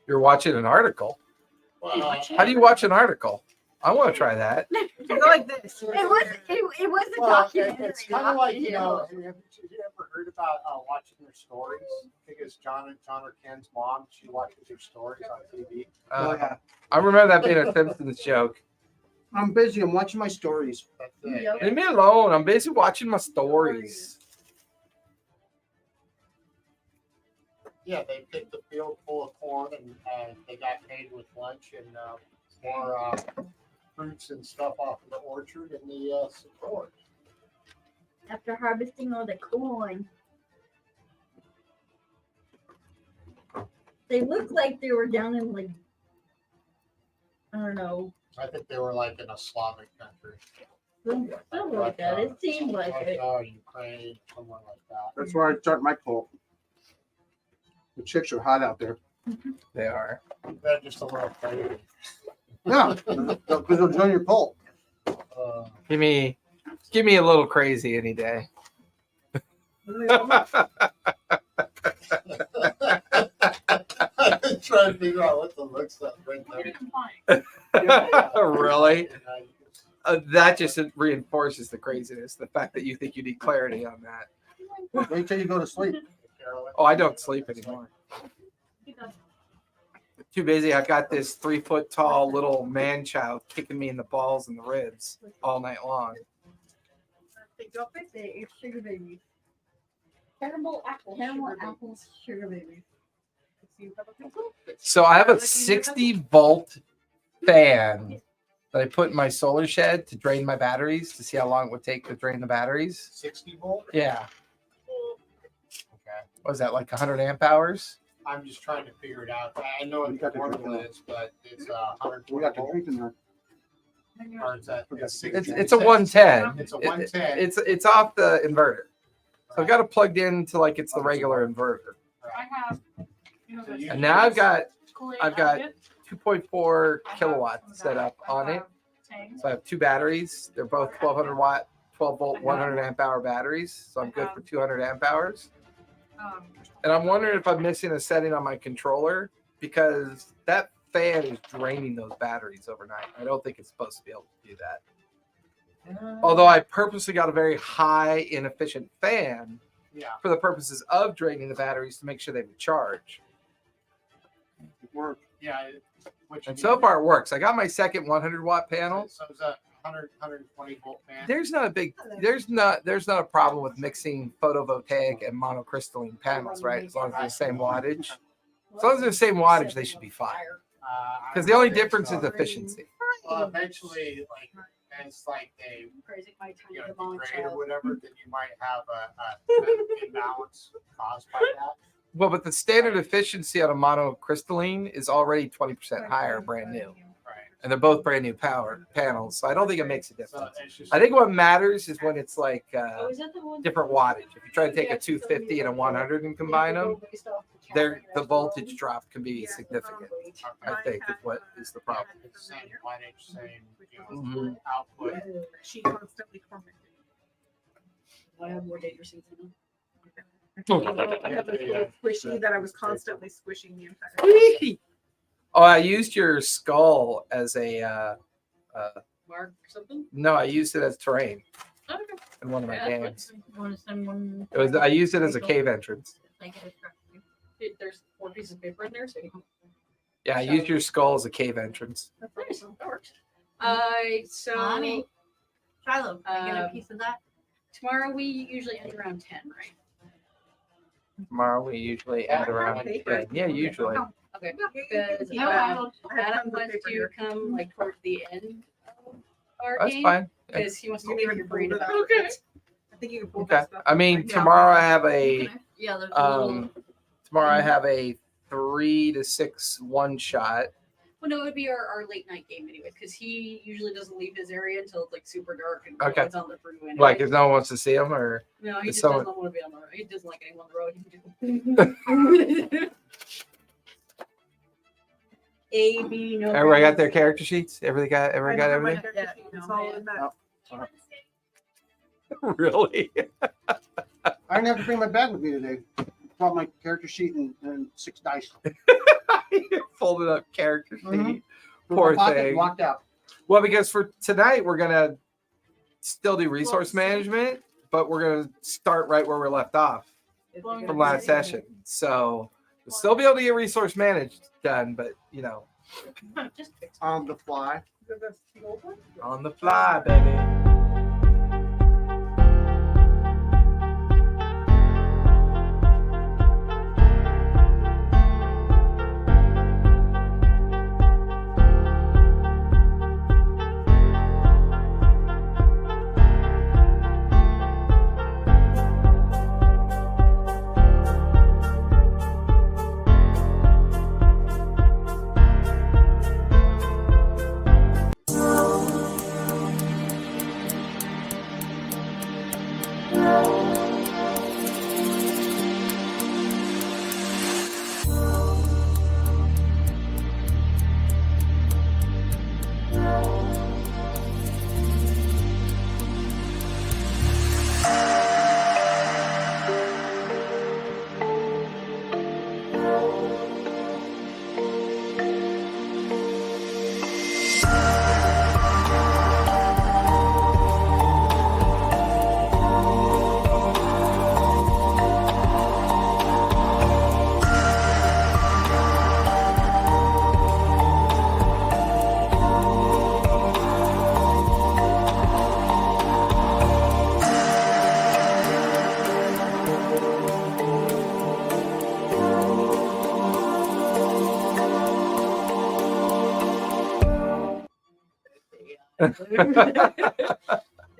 You're watching an article. How do you watch an article? I want to try that. Go like this. It was a documentary. It's kind of like, have you ever heard about watching their stories? Because John or Ken's mom, she watches their stories on TV. Yeah. I remember that being a Simpsons joke. I'm busy. I'm watching my stories. That's it. Yep. Leave me alone. I'm busy watching my stories. Yeah, they picked a field full of corn and they got paid with lunch and more fruits and stuff off of the orchard and the support. After harvesting all the corn, they looked like they were down in like, I don't know, I think they were like in a Slavic country. something like that. It seemed like it. Ukraine, somewhere like that. That's where I start my cult. The chicks are hot out there. They are. They're just a little crazy. Yeah, because they'll join your cult. Give me a little crazy any day. I'm trying to figure out what the looks like right there. Really? That just reinforces the craziness. The fact that you think you need clarity on that. Wait till you go to sleep. Oh, I don't sleep anymore. Too busy. I've got this 3 foot tall little man child kicking me in the balls and the ribs all night long. It's sugar babies. Caramel apples, sugar babies. So I have a 60 volt fan that I put in my solar shed to drain my batteries to see how long it would take to drain the batteries. 60 volt? Yeah. Okay. What is that, like 100 amp hours? I'm just trying to figure it out. I know You what got the the portable drink in is, but it's 120 We got the volt. drink in there. Or is that it's 60? It's a 110. It's a 110. It's off the inverter. So I've got it plugged into like it's the regular inverter. I have. And now I've got 2.4 kilowatts set up on it. So I have two batteries. They're both 1200 watt, 12 volt, 100 amp hour batteries. So I'm good for 200 amp hours. And I'm wondering if I'm missing a setting on my controller because that fan is draining those batteries overnight. I don't think it's supposed to be able to do that. Although I purposely got a very high inefficient fan for the purposes of draining the batteries to make sure they would charge. Work. Yeah. And so far it works. I got my second 100 watt panel. So it's a 120 volt fan. There's not a problem with mixing photovoltaic and monocrystalline panels, right? As long as they're the same wattage. As long as they're the same wattage, they should be fine. Because the only difference is efficiency. Well, eventually, like, as like they degrade or whatever, then you might have a imbalance caused by that. Well, but the standard efficiency on a monocrystalline is already 20% higher, brand new. Right. And they're both brand new power panels. So I don't think it makes a So difference. it's just, I think what matters is when it's like different wattage. If you try to take a 250 and a 100 and combine them, the voltage drop can be significant. I think is what is the problem. it's the same wattage, same output. She constantly tormented. I have more dangerous things than I have this little squishy that I was constantly squishing the entire. Oh, I used your skull as a. Mark or something. No, I used it as terrain Okay. in one of my Yeah, games. you want to send one? It was. I used it as a cave entrance. There's 4 pieces of paper in there, so you can. Yeah, I used your skull as a cave entrance. That's nice. That works. So Mommy. Shiloh, can I get a Um, piece of that? tomorrow we usually end around 10, right? Tomorrow we usually end around 10. Yeah, usually. Okay. Because Adam wants to come like towards the end of our That's game fine. because he wants to You make need you to read pull it about out. it. I think you can pull Okay. that stuff. I mean, Yeah. tomorrow I have a Yeah, there's a little. tomorrow I have a 3 to 6 one shot. Well, no, it would be our late night game anyway, because he usually doesn't leave his area until it's like super dark and Okay. it's on the freeway. Anyway. Like if no one wants to see them, or No, he Is just someone- doesn't want to be on the road. He doesn't like anyone on the road. A, B, no. everybody got their character sheets. Everybody got everything. Yeah, it's all in that. Really? I didn't have to bring my bag with me today. brought my character sheet and 6 dice. Folded up character sheet. Mhm. Poor Pocket, thing. Walked out. Well, because for tonight we're gonna still do resource management, but we're gonna start right where we left off from last session. So we'll still be able to get resource managed done, but you know, Just fix On the fly. on the fly, baby.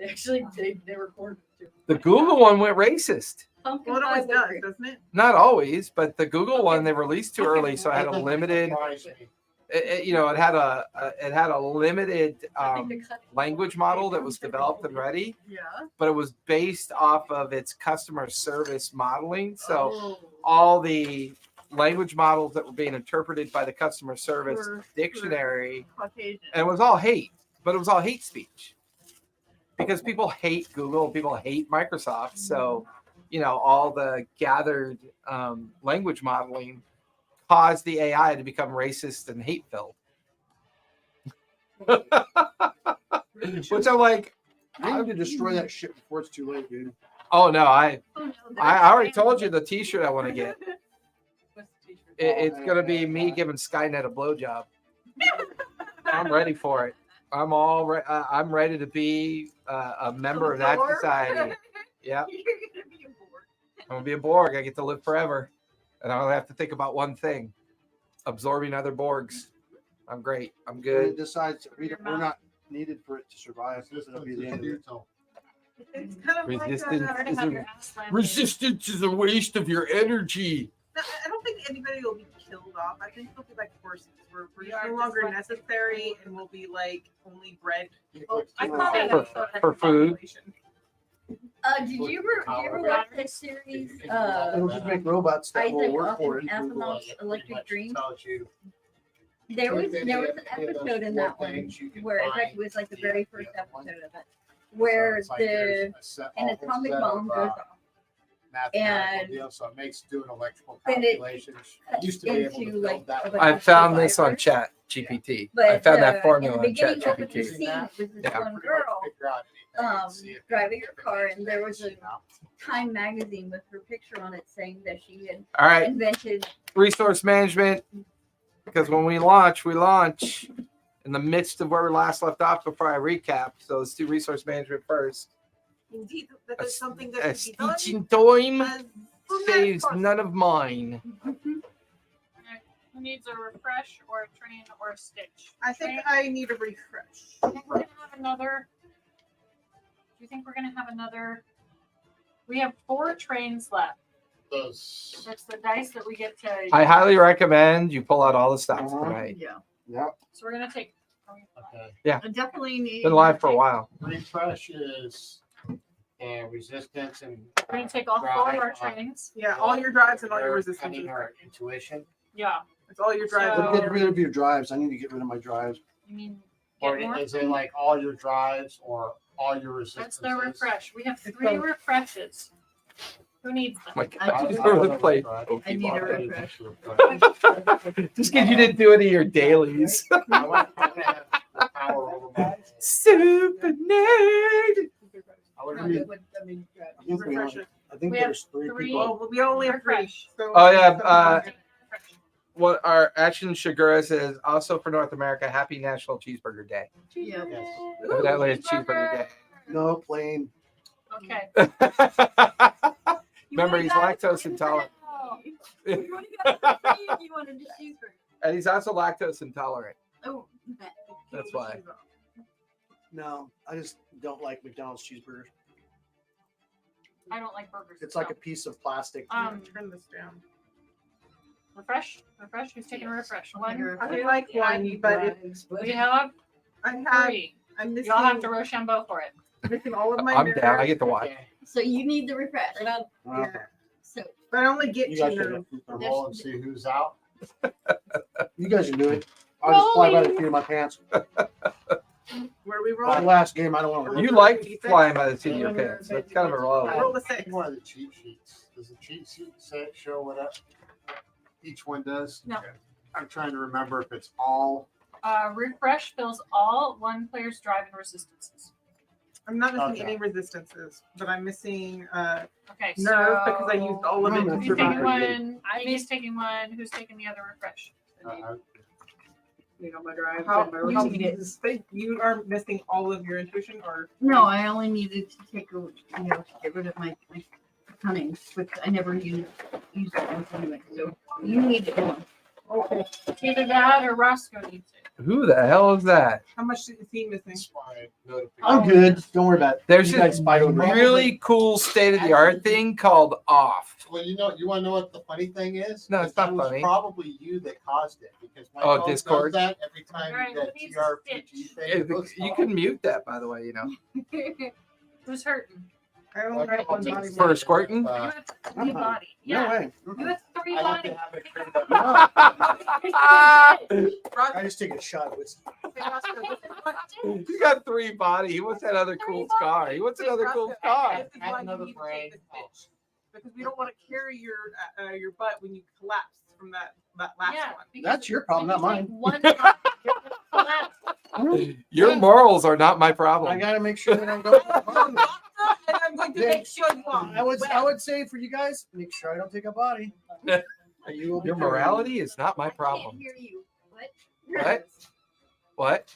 Actually, they recorded too. The Google one went racist. Pumpkin Well, it pie always whipped does, cream. doesn't it? Not always, but the Google one they released too early, so it had a limited. Surprised me. You know, it had a limited I think they cut it. language model that was developed and ready, Yeah. but it was based off of its customer service modeling. So Oh. all the language models that were being interpreted by the customer service For- dictionary, Caucasian. and it was all hate, but it was all hate speech because people hate Google, people hate Microsoft. So, you know, all the gathered language modeling caused the AI to become racist and hate filled. Which I'm like, I need to destroy that shit before it's too late, dude. oh no, I Oh, no, I already they're- told you the T-shirt I want to get. What's the t-shirt? It's gonna be me giving Skynet a blowjob. I'm ready for it. I'm ready to be a member of that Borg? society. Yeah, You're gonna be a Borg. I'm gonna be a Borg. I get to live forever, and I only have to think about one thing: absorbing other Borgs. I'm great. I'm When good. it decides we're not needed for it to survive, it'll be the end of it. It's kind of Resistance like Already is have a- your ass slammed. Resistance is a waste of your energy. I don't think anybody will be killed off. I think they'll be like horses. We're We just are no just longer like- necessary, and we'll be like only bred. Well, I saw that For- episode that for food. population. Did you ever watch this series? It'll just make robots that will Isaac work for it. Asimov's Electric Dream. Tells you There was Any an of those episode in four that one things you can where in find fact it was like the very first yeah, one. episode of it, where So it's like the there's a set- an a whole atomic set bomb of, goes off. mathematical and deal, so it makes doing electrical then it calculations. cuts Used to be able to into, build like, that. a way. I bunch found of this on survivors. Chat GPT. But I found that in formula the on Chat beginning opening GPT. scene was this Yeah. one Pretty much girl figure out anything and see if it driving her car, and there was a makes sense. Time magazine with her picture on it saying that she had All right, invented. resource management. Because when we launch in the midst of where we last left off before I recap. So let's do resource management first. Indeed, that is something A that should be done. stitching time as soon as saves possible. none of mine. Alright, who needs a refresh or a train or a stitch? I think I need a refresh. I think we're gonna have another. Do you think we're gonna have another? We have 4 trains left. Those- That's the dice that we get to. I highly recommend you pull out all the stops Uh-huh. tonight. Yeah, Yeah. So we're gonna take. Okay. I definitely need. Been live for a while. Refresh is resistance and. We're gonna take all 4 of our drive, trains. Yeah, all your drives and all your Cunning resistances. or intuition. Yeah. It's all your drives. So- and all Get your rid of your drives. I need to get rid of my drives. You mean Or get more? is it like all your drives or all your That's resistances? the refresh. We have It's 3 both. refreshes. Who needs them? My God, I you just- really played I Pokemon. need a refresh. Just because you didn't do any of your dailies. I want to have the power over my. Super nerd. I would No, read. but what- I mean, I think we Refresh only- it. I think We have there's three three. people. Well, we only have three. Refresh. So Oh, yeah, sometimes- What our action Shigura says also for North America, Happy National Cheeseburger Day. Yeah. Yes. Evidently it's Cheeseburger No, plain. Okay. Day. Remember, he's lactose intolerant. You only got the three, you wanted to cheeseburger. And he's also lactose intolerant. Oh, That's why. No, I just don't like McDonald's cheeseburgers. I don't like burgers. It's like a piece of plastic. Turn this down. Refresh. Who's taking a refresh? One. I would like one, but We have I have. three. I'm missing. Y'all have to Rochambeau for it. missing all of my. I'm down. I nerves. get to watch. So you need the refresh. Yeah. So But I only get You two guys nerves. should Roll and see who's out. You guys can do it. I'll just fly by the seat of my pants. Where we The roll. last game, I don't want to. You like flying by the seat of your pants. That's kind of a Roll roll. the six. One of the cheat sheets. Does the cheat sheet show what each one does? No. Okay. I'm trying to remember if it's all. Refresh fills all one player's drive and resistances. I'm not missing Okay. any resistances, but I'm missing Okay. nerve because I used all of it. No, to that's Who's taking survive. one? Amy's taking one. Who's taking the other refresh? You know, my drive. You are missing all of your intuition, or no, I only needed to take a, to get rid of my cunning, which I never used it anyway. So you need it one. okay. Either that or Roscoe needs it. Who the hell is that? How much is he missing? That's my notification. I'm good. Don't worry about it. There's You guys this fight over it. really cool state of the art thing called off. Well, you want to know what the funny thing is? No, it's not It was funny. probably you that caused it because my Oh, phone Discord? does that every time Alright, that who needs a TRPG thing Yeah, goes You off. can mute that, by the way, you know. Who's hurting? I only have one body. For squirting? You have three body. No Yeah. way. You have three I have body. to have it turned up. I just take a shot of whiskey. You got 3 body. He wants that other cool scar. He wants another cool scar. This is Add why you another need to brain. take the stitch. Because we don't want to carry your butt when you collapse from that last Yeah, one. because That's your problem, when not you mine. take one collapse, Your morals are not my I problem. gotta make sure that I don't. And I'm going to make sure you are. I would say for you guys, make sure I don't take a body. And you will be Your fine. morality is not my I can't problem. hear you. What? What? What?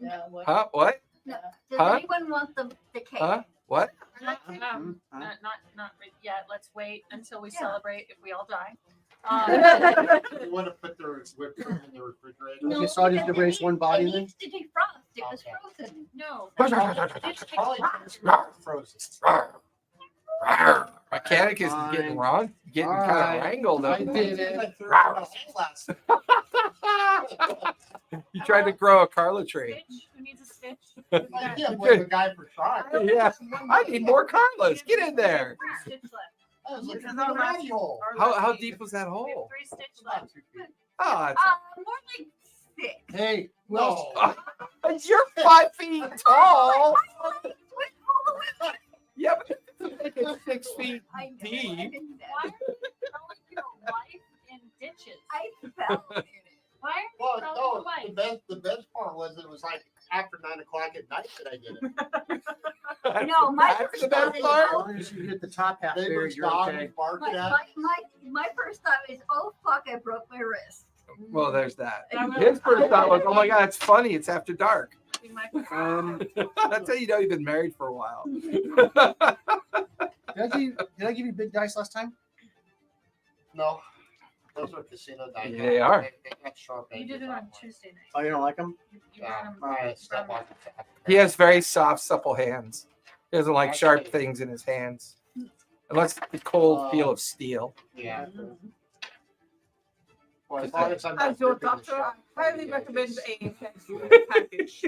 Yeah, what? Huh? What? No. Does Huh? anyone want the cake? Huh? What? not Huh? not yet. Let's wait until we Yeah. celebrate if we all die. You want to put the whipped cream in the refrigerator? Okay, so I just because erase it one body needs- then? It needs to defrost. It was Okay. frozen. No. It's probably frozen. Mechanic is getting wrong. Getting kind Alright. of wrangled I over did there. it. I threw it out of class. You tried to grow a Carla tree. Stitch? Who needs a stitch? I can't blame a guy for trying. Yeah. I need more Carlas. Get in there. We have 3 stitch left. That was like This a is our last- ratty hole. our How last deep game. was that We have hole? 3 stitch About left. 2 feet. Oh, that's More like 6. Hey, No. you're 5 feet tall. Went all the way. Yeah, but it's 6 feet. I know, Deep. I didn't Why know. are you throwing your life in ditches? I fell in it. Why are you Well, throwing no, your life? the best part was it was like after 9 o'clock at night that I did it. No, my That's first the best thought is, part. as long as you hit the top half there, Neighbor's you're dog okay. was barking my, at my, my first thought is, oh fuck, I broke my wrist. Well, there's that. I'm His first thought was, oh my God, it's funny. It's after dark. Be my- That's how you know you've been married for a while. Did I give you big dice last time? No. Those are casino dice. Yeah, they are. They got sharp You edges did it on them. Tuesday night. Oh, you don't like them? You Yeah, brought 'em- all right, you step brought 'em on the top. He has very soft, supple hands. He doesn't like sharp things in his hands. Unless the cold feel of steel. Yeah. Well, as long as I'm As not your gripping the doctor, sharp I highly edges. recommend a package.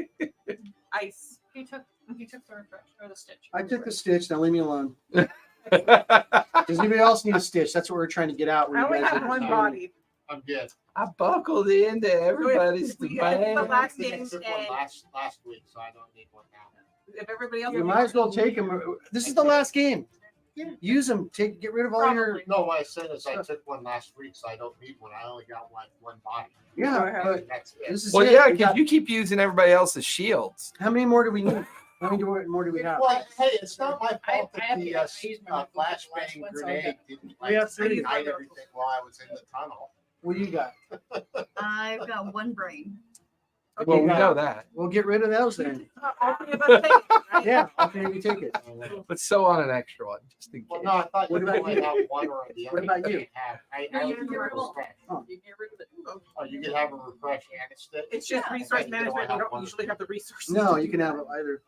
Ice. He took the refresh or the stitch. I took the stitch. Now leave me alone. Does anybody else need a stitch? That's what we're trying to get out. I only have one are- body. I'm good. I buckled into everybody's We had the demand. last I game, took one and last week, so I don't need one now. if everybody else, You might as well take them. This is the last game. Yeah, use them. Get rid of all your. Probably. No, what I said is I took one last week, so I don't need one. I only got one body. Yeah, but And that's it. this is Well, it. yeah, We because got- you keep using everybody else's shields. How many more do we need? How many more do we have? Well, hey, it's not my I fault that have the to- I used my last flashbang one, so I grenade got- didn't We have three. ignite everything while I was in the tunnel. What do you got? I've got one brain. Well, we got- know that. We'll get rid of those then. All three of us take it, right? Yeah, okay, you take it. But so on an extra one, just in case. Well, no, I thought What you about only you? have one or the other. What about you? I No, you only can get rid of all. refresh. You get rid of it. Oh, you can have a refresh and a stick. It's just Yeah. resource You don't management. You have don't one. usually have the resources. No, to you do can have that. it either.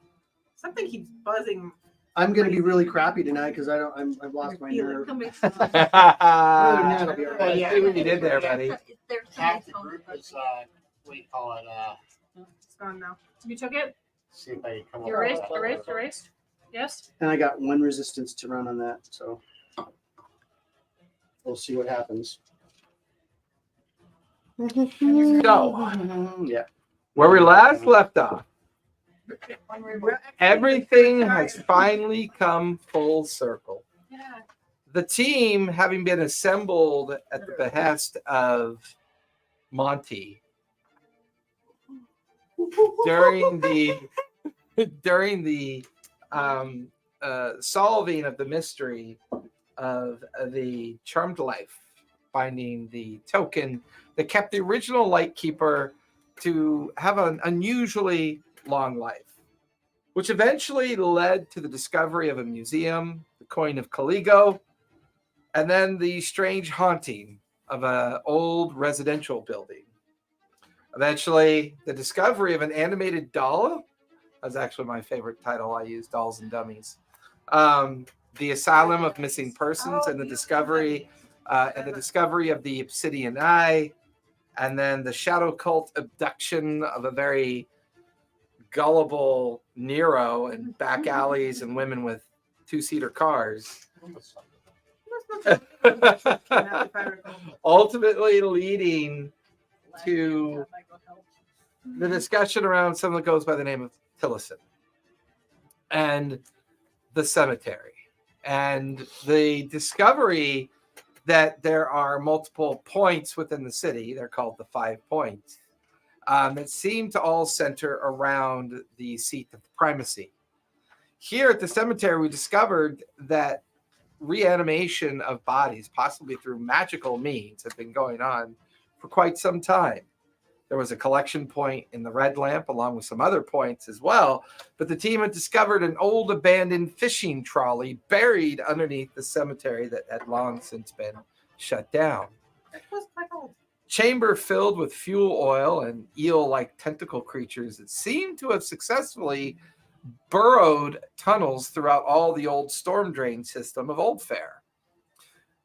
Something keeps buzzing. I'm gonna be really crappy tonight because I've lost my Feeling. nerve. Somebody's That'll be all right. I see what you did there, buddy. There's Half somebody's the phone. group is, what do you call it, It's gone now. You took it? see if I can come up Erased, with that. erased, erased? Yes? And I got one resistance to run on that, so we'll see what happens. So, Yeah. where we last left off, One remote. everything has finally come full circle. Yeah. The team, having been assembled at the behest of Monty during the solving of the mystery of the charmed life, finding the token that kept the original Lightkeeper to have an unusually long life, which eventually led to the discovery of a museum, the coin of Caligo, and then the strange haunting of an old residential building. Eventually, the discovery of an animated doll. That's actually my favorite title. I use Dolls and Dummies. The Asylum of Missing Persons, and the discovery of the Obsidian Eye, and then the Shadow Cult abduction of a very gullible Nero and back alleys and women with two-seater cars. Ultimately leading to the discussion around someone that goes by the name of Tillerson and the cemetery, and the discovery that there are multiple points within the city. They're called the 5 points that seem to all center around the seat of primacy. Here at the cemetery, we discovered that reanimation of bodies, possibly through magical means, have been going on for quite some time. There was a collection point in the Red Lamp, along with some other points as well. But the team had discovered an old abandoned fishing trolley buried underneath the cemetery that had long since been shut down. It was quite old. Chamber filled with fuel oil and eel-like tentacle creatures that seemed to have successfully burrowed tunnels throughout all the old storm drain system of Oldfair.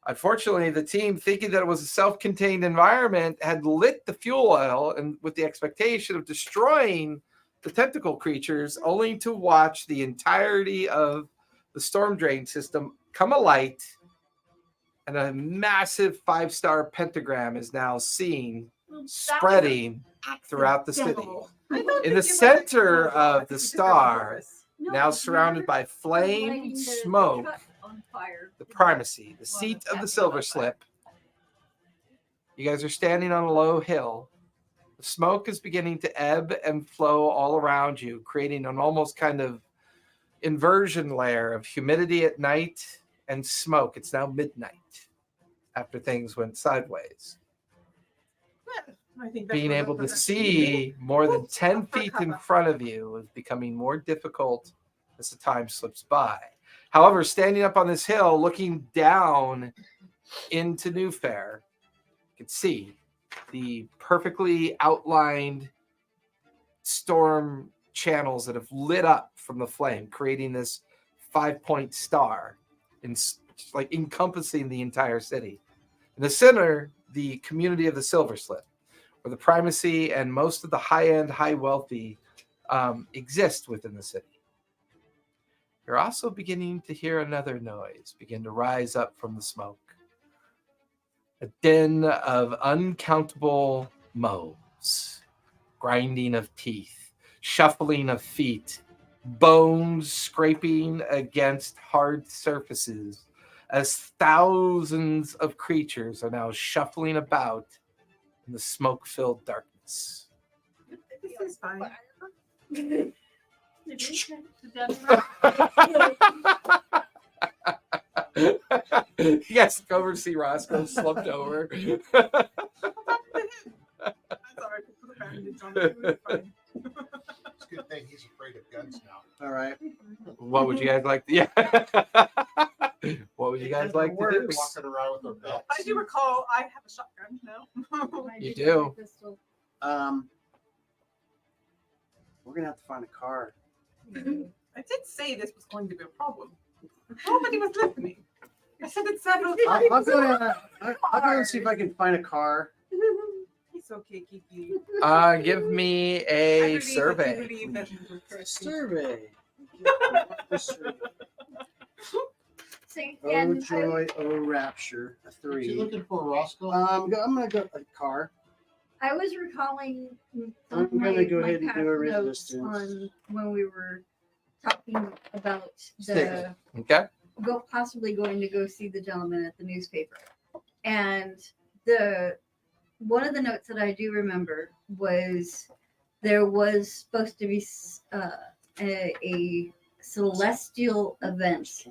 Unfortunately, the team, thinking that it was a self-contained environment, had lit the fuel oil and with the expectation of destroying the tentacle creatures, only to watch the entirety of the storm drain system come alight, and a massive 5-star pentagram is now seen spreading throughout the city. In the center of the star, now surrounded by flame, smoke, the primacy, the seat of the silver slip. You guys are standing on a low hill. The smoke is beginning to ebb and flow all around you, creating an almost kind of inversion layer of humidity at night and smoke. It's now midnight after things went sideways. I think that's Being what able to that's- see more than 10 feet in front of you is becoming more difficult as the time slips by. However, standing up on this hill, looking down into Newfaire, you can see the perfectly outlined storm channels that have lit up from the flame, creating this 5-point star, like encompassing the entire city. In the center, the community of the Silver Slip, where the primacy and most of the high-end, high-wealthy exist within the city. You're also beginning to hear another noise begin to rise up from the smoke. A din of uncountable moans, grinding of teeth, shuffling of feet, bones scraping against hard surfaces as thousands of creatures are now shuffling about in the smoke-filled darkness. This is fine. You guys go over to see Roscoe slumped over. That's all right. Put a bandage on it. It's fine. It's a good thing he's afraid of guns now. All right. What would you guys like to? Yeah. What would you guys like to do? Walking around with their belts. I do recall I have a shotgun now. You do. We're gonna have to find a car. I did say this was going to be a problem. Nobody was listening. I said it several times. I'll go and see if I can find a car. It's okay, Kiki. Give me I a believe that you survey. believe that you were correct. Survey. See, Oh and joy, oh rapture. A What you 3. looking for, Roscoe? I'm gonna go a car. I was recalling some I'm of gonna my, go my ahead and past do a notes resistance. on when we were talking about Stick the Okay. possibly going to go see the gentleman at the newspaper. And one of the notes that I do remember was there was supposed to be a celestial event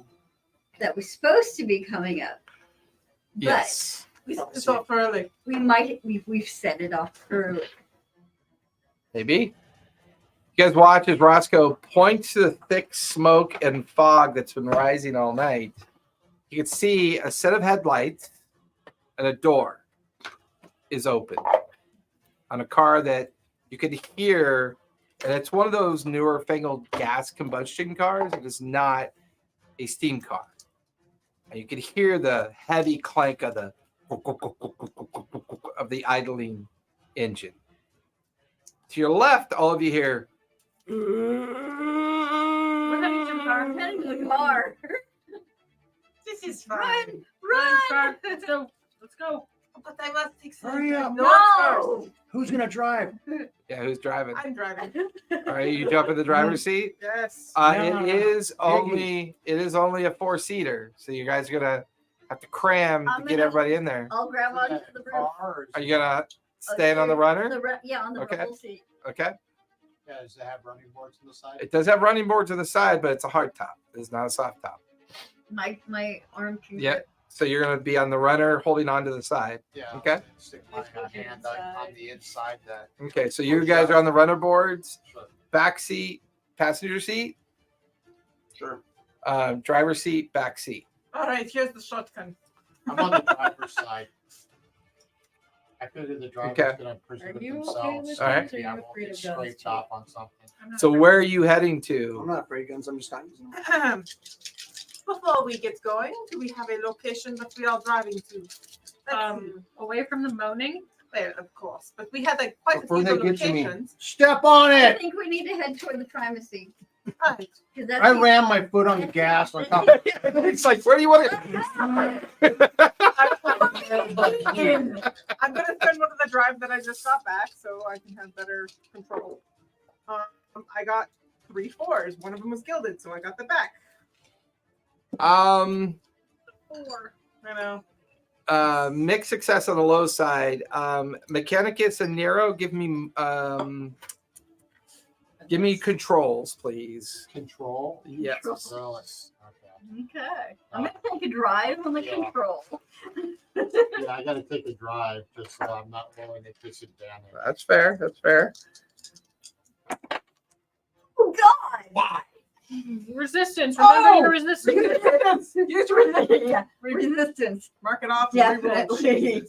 that was supposed to be coming up. But Yes. We set this off early. we've set it off early. Maybe. You guys watch as Roscoe points to the thick smoke and fog that's been rising all night. You can see a set of headlights and a door is open on a car that you could hear, and it's one of those newer fangled gas combustion cars. It is not a steam car. And you could hear the heavy clank of the idling engine. To your left, all of you hear. We're heading to the car. I'm heading to the car. This is fine. Run! Let's go. Let's go. But I must take some. Hurry up. No! Who's gonna drive? Yeah, who's driving? I'm driving. All right, you jump in the driver's seat. Yes. No. It is only a 4-seater, so you guys are gonna have to cram I'm to get gonna- everybody in there. I'll grab onto the roof. Are you gonna stand on the runner? Yeah, on the Okay. rubble seat. Okay. Yeah, does it have running boards on the side? It does have running boards on the side, but it's a hard top. It's not a soft top. My arm can Yeah. grip. So you're gonna be on the runner, holding on to the side. Yeah. Okay. Stick my hand on the inside. That Okay. So you guys are on the runner boards, sure. back seat, passenger seat, Sure. driver seat, back seat. All right, here's the shotgun. I'm on the driver's side. I figured the driver's Okay. gonna preserve Are you okay themselves. with All right. guns, or Maybe I you won't afraid get of guns scraped too? off on something. I'm not So afraid. where are you heading I'm to? not afraid of guns. I'm just not using them. Before we get going, do we have a location that we are driving to? Away from the moaning. Well, of course, but we had like quite a Before few they get to me. locations. Step on I it. think we need to head toward the primacy. Right. 'Cause that's I the- ran my foot on the gas on top. It's like, where do you want to? I'm gonna send one of the drive that I just got back so I can have better control. I got 3 4s. One of them was gilded, so I got the back. 4. I know. Mixed success on the low side. Mechanicus and Nero, give me controls, please. Control. Yes. Really? Okay. Okay. I'm gonna take a drive on the Yeah. control. Yeah, I gotta take a drive just so I'm not rolling at disadvantage. That's fair. That's fair. Oh God! Resistance. Remember Oh! your resistance. Resistance. Use resistance. Yeah, resistance. Mark it off. and reroll. Definitely.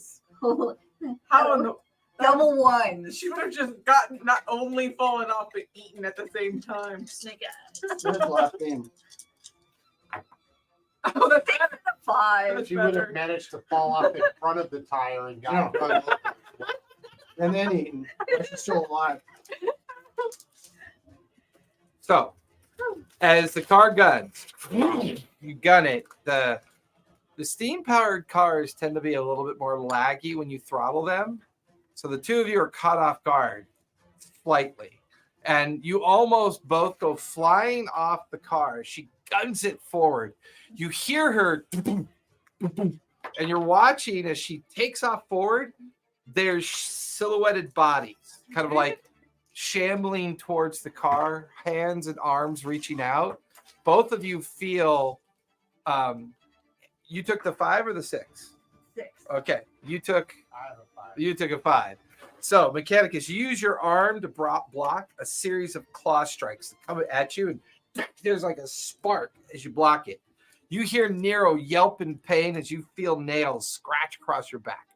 How in the Double ones. She would have just gotten not only fallen off but eaten at the same time. That's the last game. Oh, that's better. 5. That's She would better. have managed to fall off in front of the tire and got run over. And then eaten. She's still alive. So, as the car guns, you gun it. The steam-powered cars tend to be a little bit more laggy when you throttle them. So the two of you are caught off guard slightly and you almost both go flying off the car. She guns it forward. You hear her, and you're watching as she takes off forward. There's silhouetted bodies, kind of like shambling towards the car, hands and arms reaching out. Both of you feel. You took the 5 or the 6? 6. Okay, you took I have a 5. You took a 5. So, Mechanicus, use your arm to block a series of claw strikes that come at you, and there's like a spark as you block it. You hear Nero yelp in pain as you feel nails scratch across your back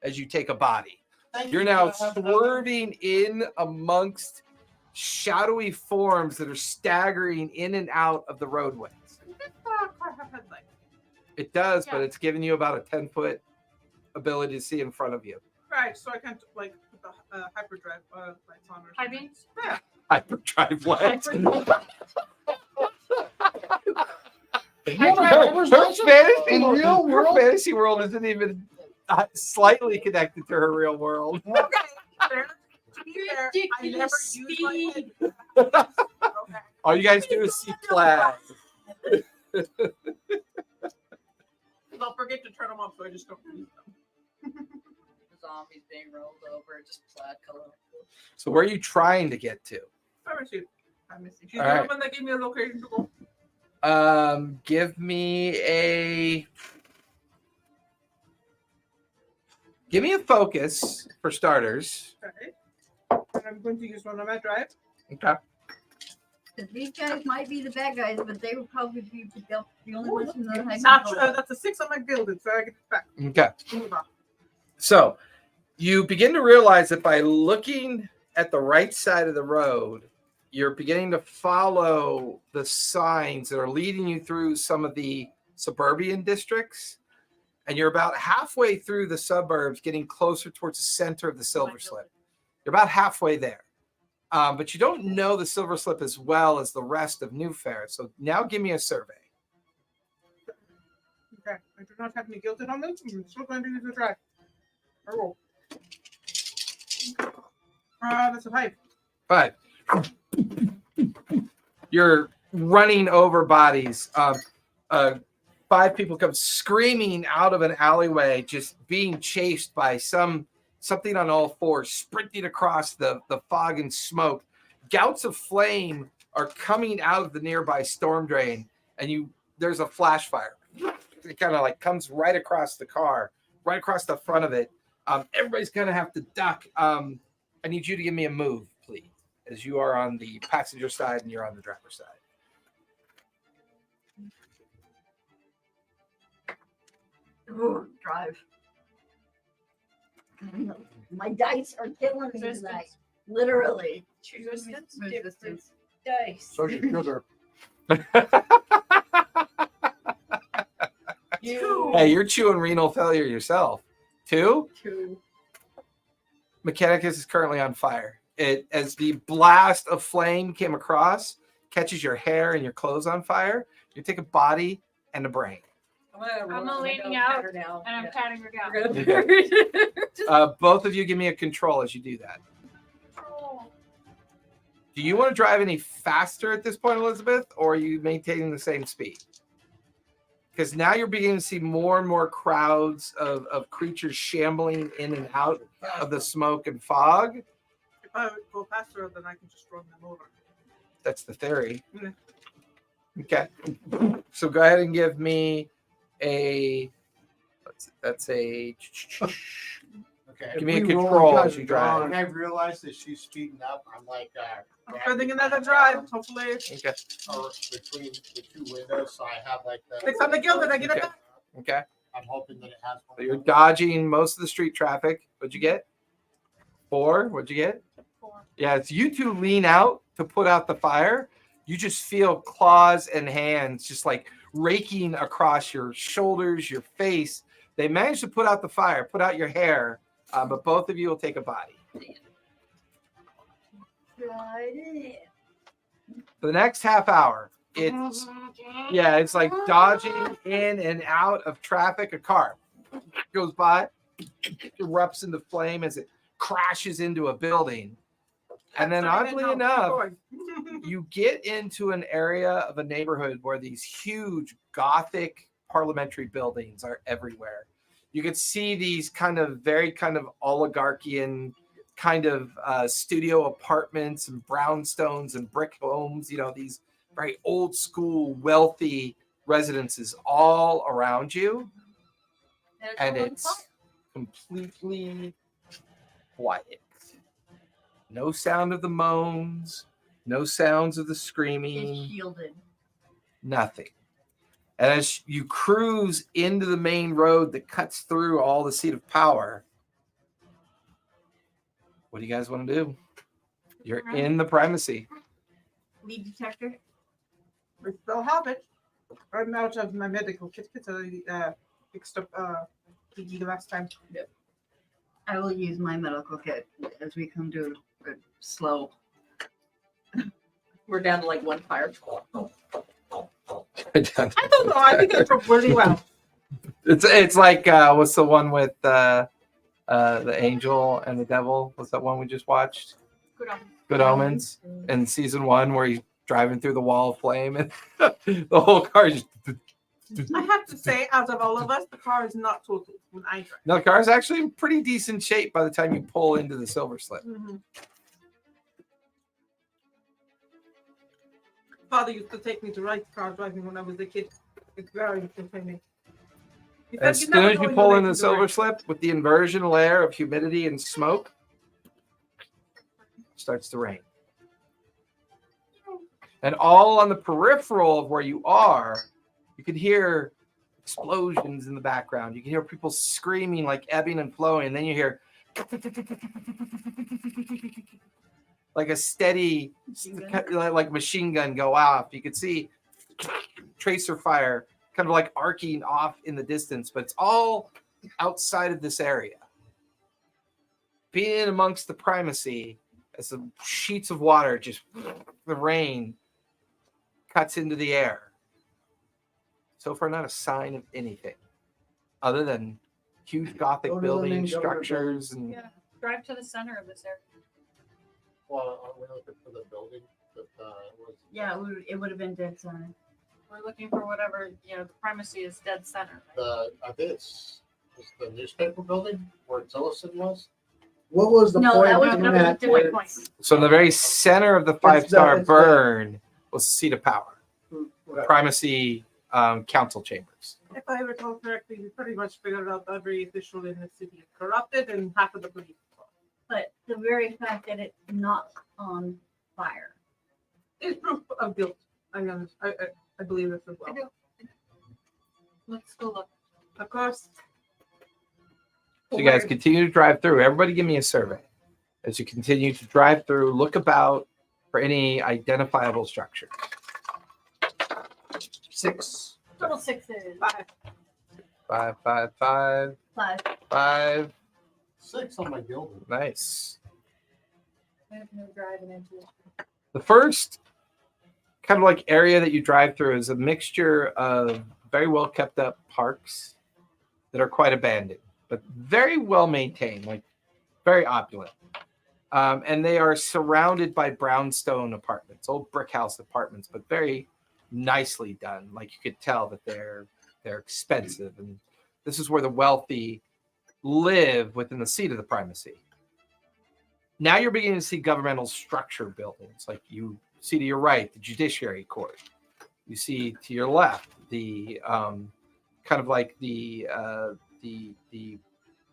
as you take a body. You're now swerving in amongst shadowy forms that are staggering in and out of the roadways. It does, but it's giving you about a 10-foot ability to see in front of you. Right, so I can't like put the hyperdrive lights on or High something. beams? Yeah. Hyperdrive lights. Her fantasy world isn't even slightly connected to her real world. Okay. Fair. To be fair, I never use my head. Okay. All you guys do is see plaid. I'll forget to turn them off, so I just don't use them. Zombies being rolled over, just plaid color. So where are you trying to get to? Pharmacy. She's All the right. one that gave me a location to go. Give me a focus for starters. Okay. And I'm going to use one on my drive. Okay. These guys might be the bad guys, but they would probably be the only ones who know how to Not, control. that's a 6 on my gilded, so I get it back. Okay. Move on. So you begin to realize that by looking at the right side of the road, you're beginning to follow the signs that are leading you through some of the suburban districts. And you're about halfway through the suburbs, getting closer towards the center of the Silver Slip. You're about halfway there. But you don't know the Silver Slip as well as the rest of Newfaire. So now give me a survey. Okay. I do not have any gilded on this. I'm still going to use the drive. I roll. That's a 5. 5. You're running over bodies. 5 people come screaming out of an alleyway, just being chased by something on all fours, sprinting across the fog and smoke. Gouts of flame are coming out of the nearby storm drain, and there's a flash fire. It kind of like comes right across the car, right across the front of it. Everybody's gonna have to duck. I need you to give me a move, please, as you are on the passenger side and you're on the driver's side. Ooh, drive. My dice are killing me tonight. Literally. Resistance. Resistance. Dice. Social sugar. Hey, you're chewing renal failure yourself. 2? 2. Mechanicus is currently on fire. As the blast of flame came across, catches your hair and your clothes on fire. You take a body and a brain. I'm leaning out and I'm patting her down. Both of you give me a control as you do that. Do you want to drive any faster at this point, Elizabeth, or are you maintaining the same speed? Because now you're beginning to see more and more crowds of creatures shambling in and out of the smoke and fog. If I go faster, then I can just run them over. That's the theory. Yeah. Okay. So go ahead and give me that's a Okay. give me a If we roll, control guys as you are drive. When I realized that she's speeding up, I'm like, I'm furthing another drive. Hopefully, Okay. or between the 2 windows, so I have like the. 6 on the gilded. I get it Okay. back. Okay. I'm hoping that it has one. So you're dodging most of the street traffic. What'd you get? 4. What'd you get? 4. Yeah, it's you two lean out to put out the fire. You just feel claws and hands just like raking across your shoulders, your face. They managed to put out the fire, put out your hair, but both of you will take a body. For the next half hour, it's like dodging in and out of traffic. A car goes by, erupts into flame as it crashes into a building. And then Sorry, oddly no, keep enough, going. you get into an area of a neighborhood where these huge Gothic parliamentary buildings are everywhere. You could see these very oligarchian studio apartments and brownstones and brick homes, these very old school, wealthy residences all around you. And it's completely quiet. No sound of the moans, no sounds of the screaming. It's shielded. Nothing. And as you cruise into the main road that cuts through all the seat of power, what do you guys want to do? You're in the primacy. Lead detector. We still have it. I'm out of my medical kit because I fixed up PG the last time. I will use my medical kit as we come to a slow. We're down to like one fire. I don't know. I think it worked really well. It's like what's the one with the angel and the devil? What's that one we just watched? Good Omens. In season 1 where he's driving through the wall of flame and the whole car just. I have to say, out of all of us, the car is not total when I drive. No, the car's actually in pretty decent shape by the time you pull into the silver slip. Mm-hmm. Father used to take me to ride car driving when I was a kid. It's very entertaining. He said, As "You soon never as know you when pull you're in the making silver right." slip with the inversion layer of humidity and smoke, it starts to rain. And all on the peripheral of where you are, you can hear explosions in the background. You can hear people screaming like ebbing and flowing. And then you hear like a steady, like machine gun go off. You could see tracer fire kind of like arcing off in the distance, but it's all outside of this area. Being amongst the primacy, as the sheets of water, just the rain cuts into the air. So far, not a sign of anything other than huge Gothic Go to the main buildings, government structures, and Yeah, drive to the center of this area. Well, are we looking for the building that was? Yeah, it would have been dead center. We're looking for whatever, the primacy is dead center. I think it's the newspaper building where Tillerson was. What was the No, point? that was in another that different where- point. so in the very center of the It's 5-star the- burn was the seat of power, Right. primacy council chambers. If I recall correctly, we pretty much figured out every official in the city is corrupted and half of the police. But the very fact that it's not on fire. It's proof of guilt. I believe this as well. Let's go look. Of course. So you guys continue to drive through. Everybody give me a survey. As you continue to drive through, look about for any identifiable structures. 6. Total 6s. 5. 5, 5, 5, 5. 5. 6 on my building. Nice. I have no driving into it. The first kind of like area that you drive through is a mixture of very well kept up parks that are quite abandoned, but very well maintained, like very opulent. And they are surrounded by brownstone apartments, old brick house apartments, but very nicely done. Like you could tell that they're expensive. And this is where the wealthy live within the seat of the primacy. Now you're beginning to see governmental structure buildings. Like you see to your right, the judiciary court. You see to your left, the kind of like the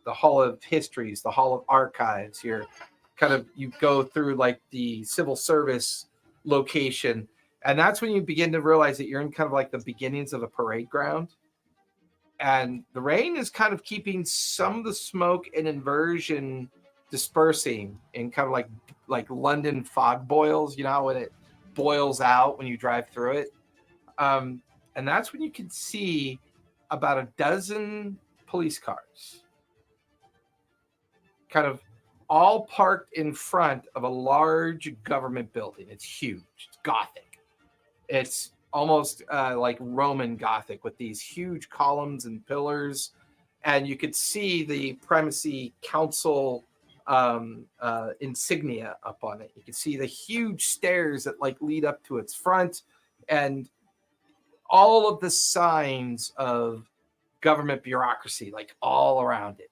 Hall of Histories, the Hall of Archives. You go through like the civil service location, and that's when you begin to realize that you're in kind of like the beginnings of a parade ground. And the rain is kind of keeping some of the smoke and inversion dispersing in kind of like London fog boils, when it boils out when you drive through it. And that's when you can see about a dozen police cars kind of all parked in front of a large government building. It's huge. It's Gothic. It's almost like Roman Gothic with these huge columns and pillars. And you could see the primacy council insignia up on it. You can see the huge stairs that like lead up to its front, and all of the signs of government bureaucracy like all around it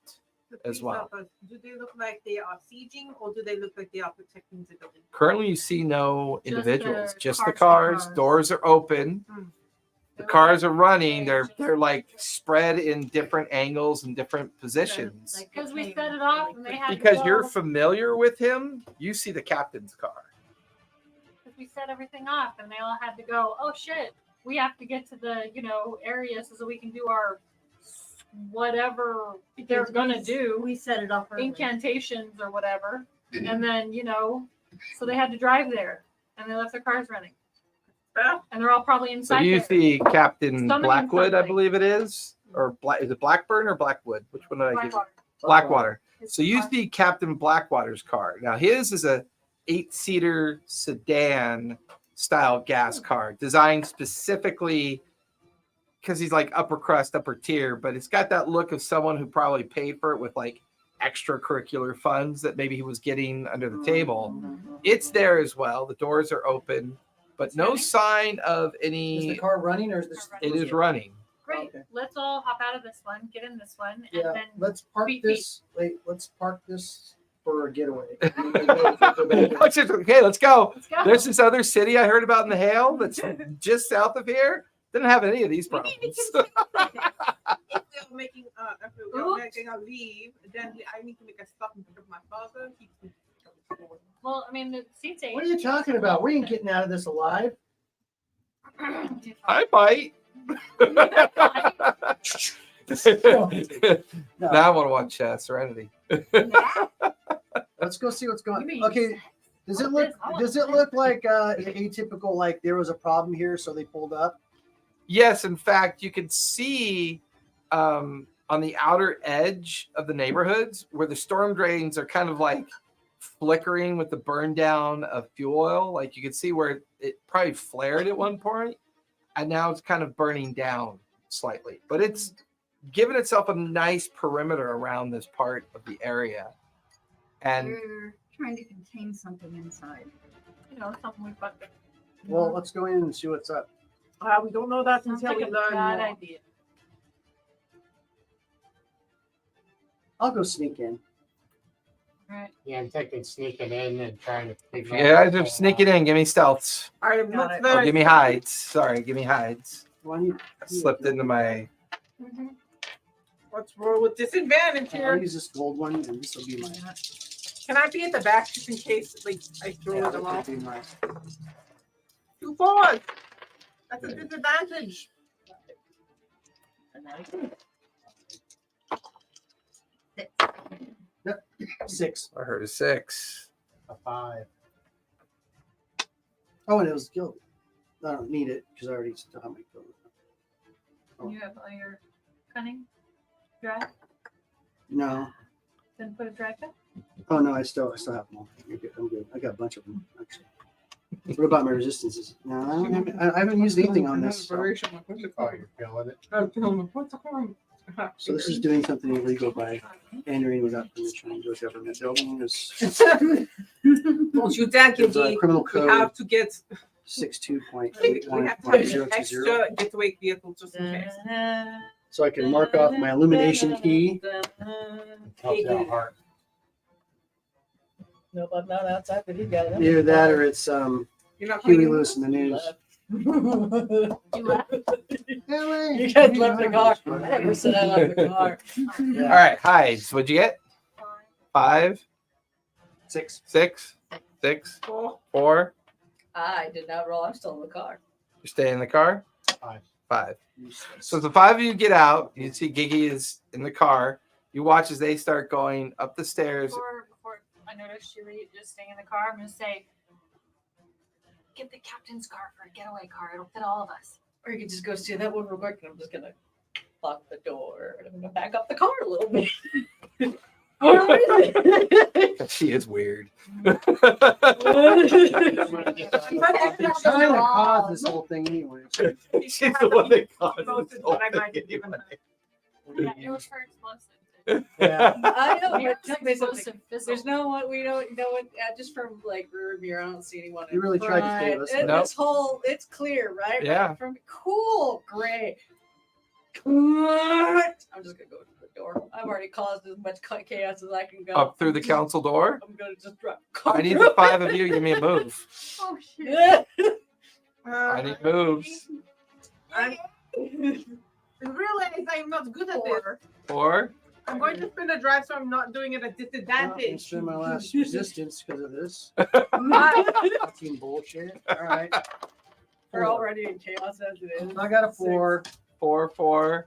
as well. Do they look like they are sieging, or do they look like they are protecting the building? Currently, you see no Just the individuals, just the cars. cars. Doors are open. The cars are running. They're like spread in different angles and different positions. Like Because we set it off and they had Because to you're go, familiar with him, you see the captain's car. because we set everything off and they all had to go, oh shit, we have to get to the, area so we can do our whatever they're gonna do, We set it off early. incantations or whatever. And then, so they had to drive there and they left their cars running. And they're all probably So inside you there. see Captain Summoning Blackwood, I something. believe it is, or is it Blackburn or Blackwood? Which one did I give you? Blackwater. Blackwater. His So you car. see Captain Blackwater's car. Now his is a 8-seater sedan style gas car designed specifically because he's like upper crust, upper tier, but it's got that look of someone who probably paid for it with like extracurricular funds that maybe he was getting under the table. It's there as well. The doors are open, but It's no running? sign of Is the any. car running or is this? It is running. Great. Okay. Let's all hop out of this one, get in this one, and Yeah, then let's park beat this. Wait, let's park this for a getaway. Okay, let's go. let's go. There's this other city I heard about in the Hale that's just south of here. Didn't have any of these We need problems. to if they're making if we're making a leave, then I need to make a stop and pick up my father. He can pick up the phone. Well, I mean, the seats ain't. What are you talking about? We ain't getting out of this alive. I might. No. Now I want to watch Serenity. Let's go see what's You going mean- on. Okay. Does it look like atypical, like there was a problem here, so they pulled up? Yes, in fact, you can see on the outer edge of the neighborhoods where the storm drains are kind of like flickering with the burn down of fuel oil. Like you can see where it probably flared at one point, and now it's kind of burning down slightly. But it's given itself a nice perimeter around this part of the area. And We're trying to contain something inside. Something we fucked up. Well, let's go in and see what's up. We don't know that Sounds until like we a learn bad more. idea. I'll go sneak in. Right. Yeah, I'm thinking sneaking in and trying to figure yeah, out guys are what's sneaking going in. Give me stealths. All right, Got looks it. very Or give me hides. Sorry, give me hides. Well, I need- I slipped into my. Mm-hmm. Let's roll with disadvantage I'll here. use this gold one, and this will be my. Can I be at the back just in case, like, I throw Yeah, it along? that'll be my. 2 4. That's a disadvantage. 6. I heard a 6. a 5. Oh, and it was gilded. I don't need it because I already still have my gilded. You have all your cunning drive? No. Then put a drive in? Oh no, I still have them all. You're good. I'm good. I got a bunch of them actually. What about my resistances? No, I haven't used anything on this. So, Oh, you're killing it. so this is doing something illegal by entering without permission into a government building. There's Don't you dare, There's a Gilgy. criminal We code. have to get 62.81.020. extra getaway vehicle just in case. So I can mark off my illumination key. Helps you out hard. Nope, I'm not outside, but he got it. Either that or it's You're not Huey playing Lewis in the news. You left? You guys left the car. I never said I left the car. All right, hides. What'd you get? 5, 6. 6, 6, 4. I did not roll. I'm still in the car. You stay in the car? 5. 5. So the 5 of you get out. You see Gigi is in the car. You watch as they start going up the stairs. Before I notice you just staying in the car, I'm going to say, get the captain's car for a getaway car. It'll fit all of us. Or you could just go see that one real quick, and I'm just gonna lock the door and I'm gonna back up the car a little bit. Where is it? She is weird. It's trying to cause this whole thing anyway. She's the one that caused Most this is whole what I might thing have given her. Yeah, it was her explosive. Yeah. I know, Weird but tell me something. explosive fizzle. There's no one we don't know it just from like rear mirror. I don't see anyone. You really tried to save us. Nope. This whole it's clear, right? Yeah. Right from cool, great. I'm just gonna go to the door. I've already caused as much chaos as I can go. Up through the council door. I'm gonna just drop. I need the 5 of you. Give me a move. Oh shit. Yeah. I need moves. I realize I'm not good at this. 4. I'm going to spin a drive so I'm not doing it at I'm disadvantage. spend my last resistance because of this. I Fucking bullshit. All right. We're already in chaos as it is. I got a 4. 4, 4,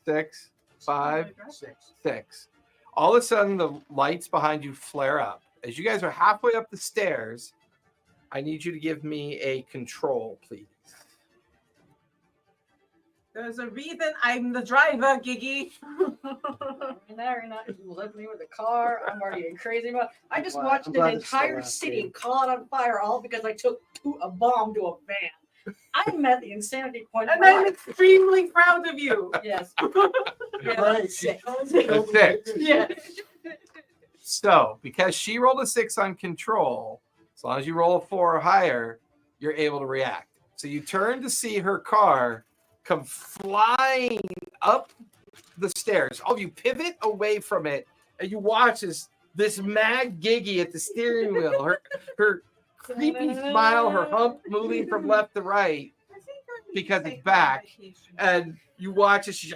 6, 5, 6. 6. All of a sudden, the lights behind you flare up. As you guys are halfway up the stairs, I need you to give me a control, please. There's a reason I'm the driver, Giggy. You're not left me with a car. I'm already in crazy mode. I just Well, watched I'm an glad this is the entire last city game. caught on fire all because I took a bomb to a van. I'm at the insanity point. of And my I'm life. extremely proud of you. Yes. Right. Six. A 6. Yeah. So, because she rolled a 6 on control, as long as you roll a 4 or higher, you're able to react. So you turn to see her car come flying up the stairs. Oh, you pivot away from it, and you watch as this mad Giggy at the steering wheel, her creepy smile, her hump moving from left to right because it's back, and you watch as she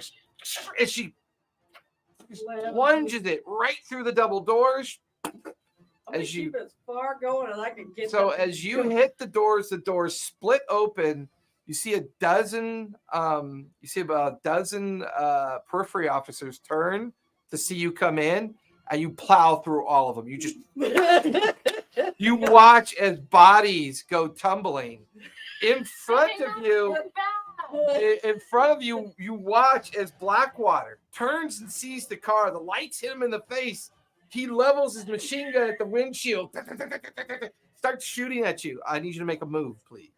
plunges it right through the double doors. I'm As you- keep as far going as I can get. So them. as you hit the doors split open. You see about a dozen periphery officers turn to see you come in, and you plow through all of them. You just you watch as bodies go tumbling in front of you. In front of you, you watch as Blackwater turns and sees the car. The lights hit him in the face. He levels his machine gun at the windshield. Starts shooting at you. I need you to make a move, please.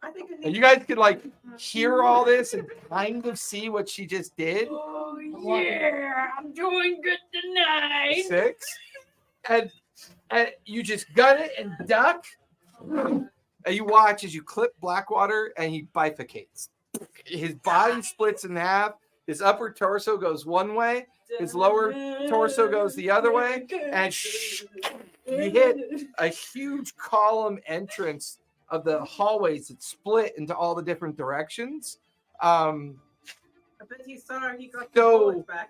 I think And you guys could like hear all this and kind of see what she just did. Oh yeah, I'm doing good tonight. 6. And you just gun it and duck. And you watch as you clip Blackwater and he bifurcates. His body splits in half. His upper torso goes one way. His lower torso goes the other way. And you hit a huge column entrance of the hallways that split into all the different directions. I bet he saw he got the So- bullets back.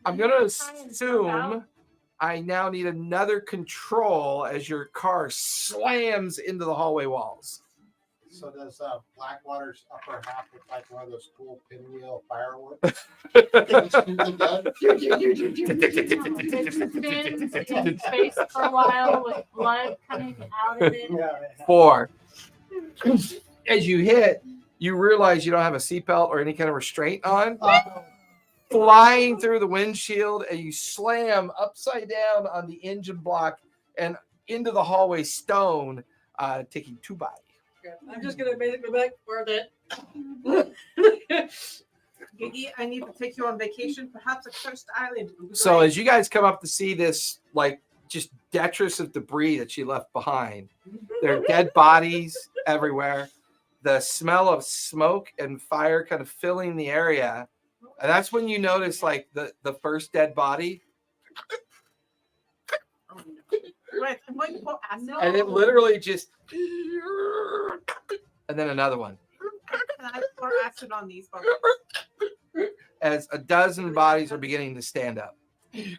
I'm going to assume I now need another control as your car slams into the hallway walls. So does Blackwater's upper half look like one of those cool pinwheel fireworks? Spins in space for a while with blood coming out of it. Yeah. 4. As you hit, you realize you don't have a seatbelt or any kind of restraint on. Flying through the windshield, and you slam upside down on the engine block and into the hallway stone, taking 2 bodies. I'm just gonna basically be like, worth it. Giggy, I need to take you on vacation, perhaps a cursed island. It would be So great. as you guys come up to see this, like just detritus of debris that she left behind, there are dead bodies everywhere. The smell of smoke and fire kind of filling the area, and that's when you notice like the first dead body, Right, I'm going to put acid. and it literally just, and then another one. Can I pour acid on these bugs? As a dozen bodies are beginning to stand up. I'm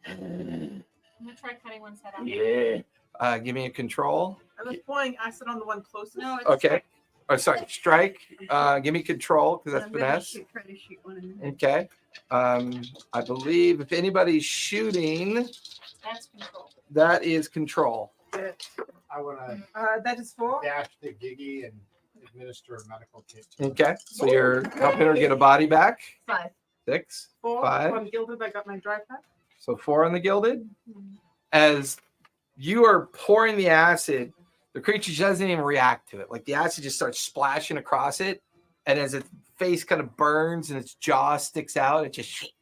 gonna try cutting one's head off. Yeah. Give me a control. I was pouring acid on the one closest. No, it's Okay. Oh, sorry. Strike. Give me control because that's I'm gonna finesse. try to shoot one in the Okay. I believe if anybody's shooting, That's control. that is control. I want to That is 4. dash the Giggy and administer a medical kit. Okay. So you're helping her get a body back. 5. 6. 4. 5. I'm gilded. I got my dry pack. So 4 on the gilded. As you are pouring the acid, the creature doesn't even react to it. Like the acid just starts splashing across it. and as its face kind of burns and its jaw sticks out, it just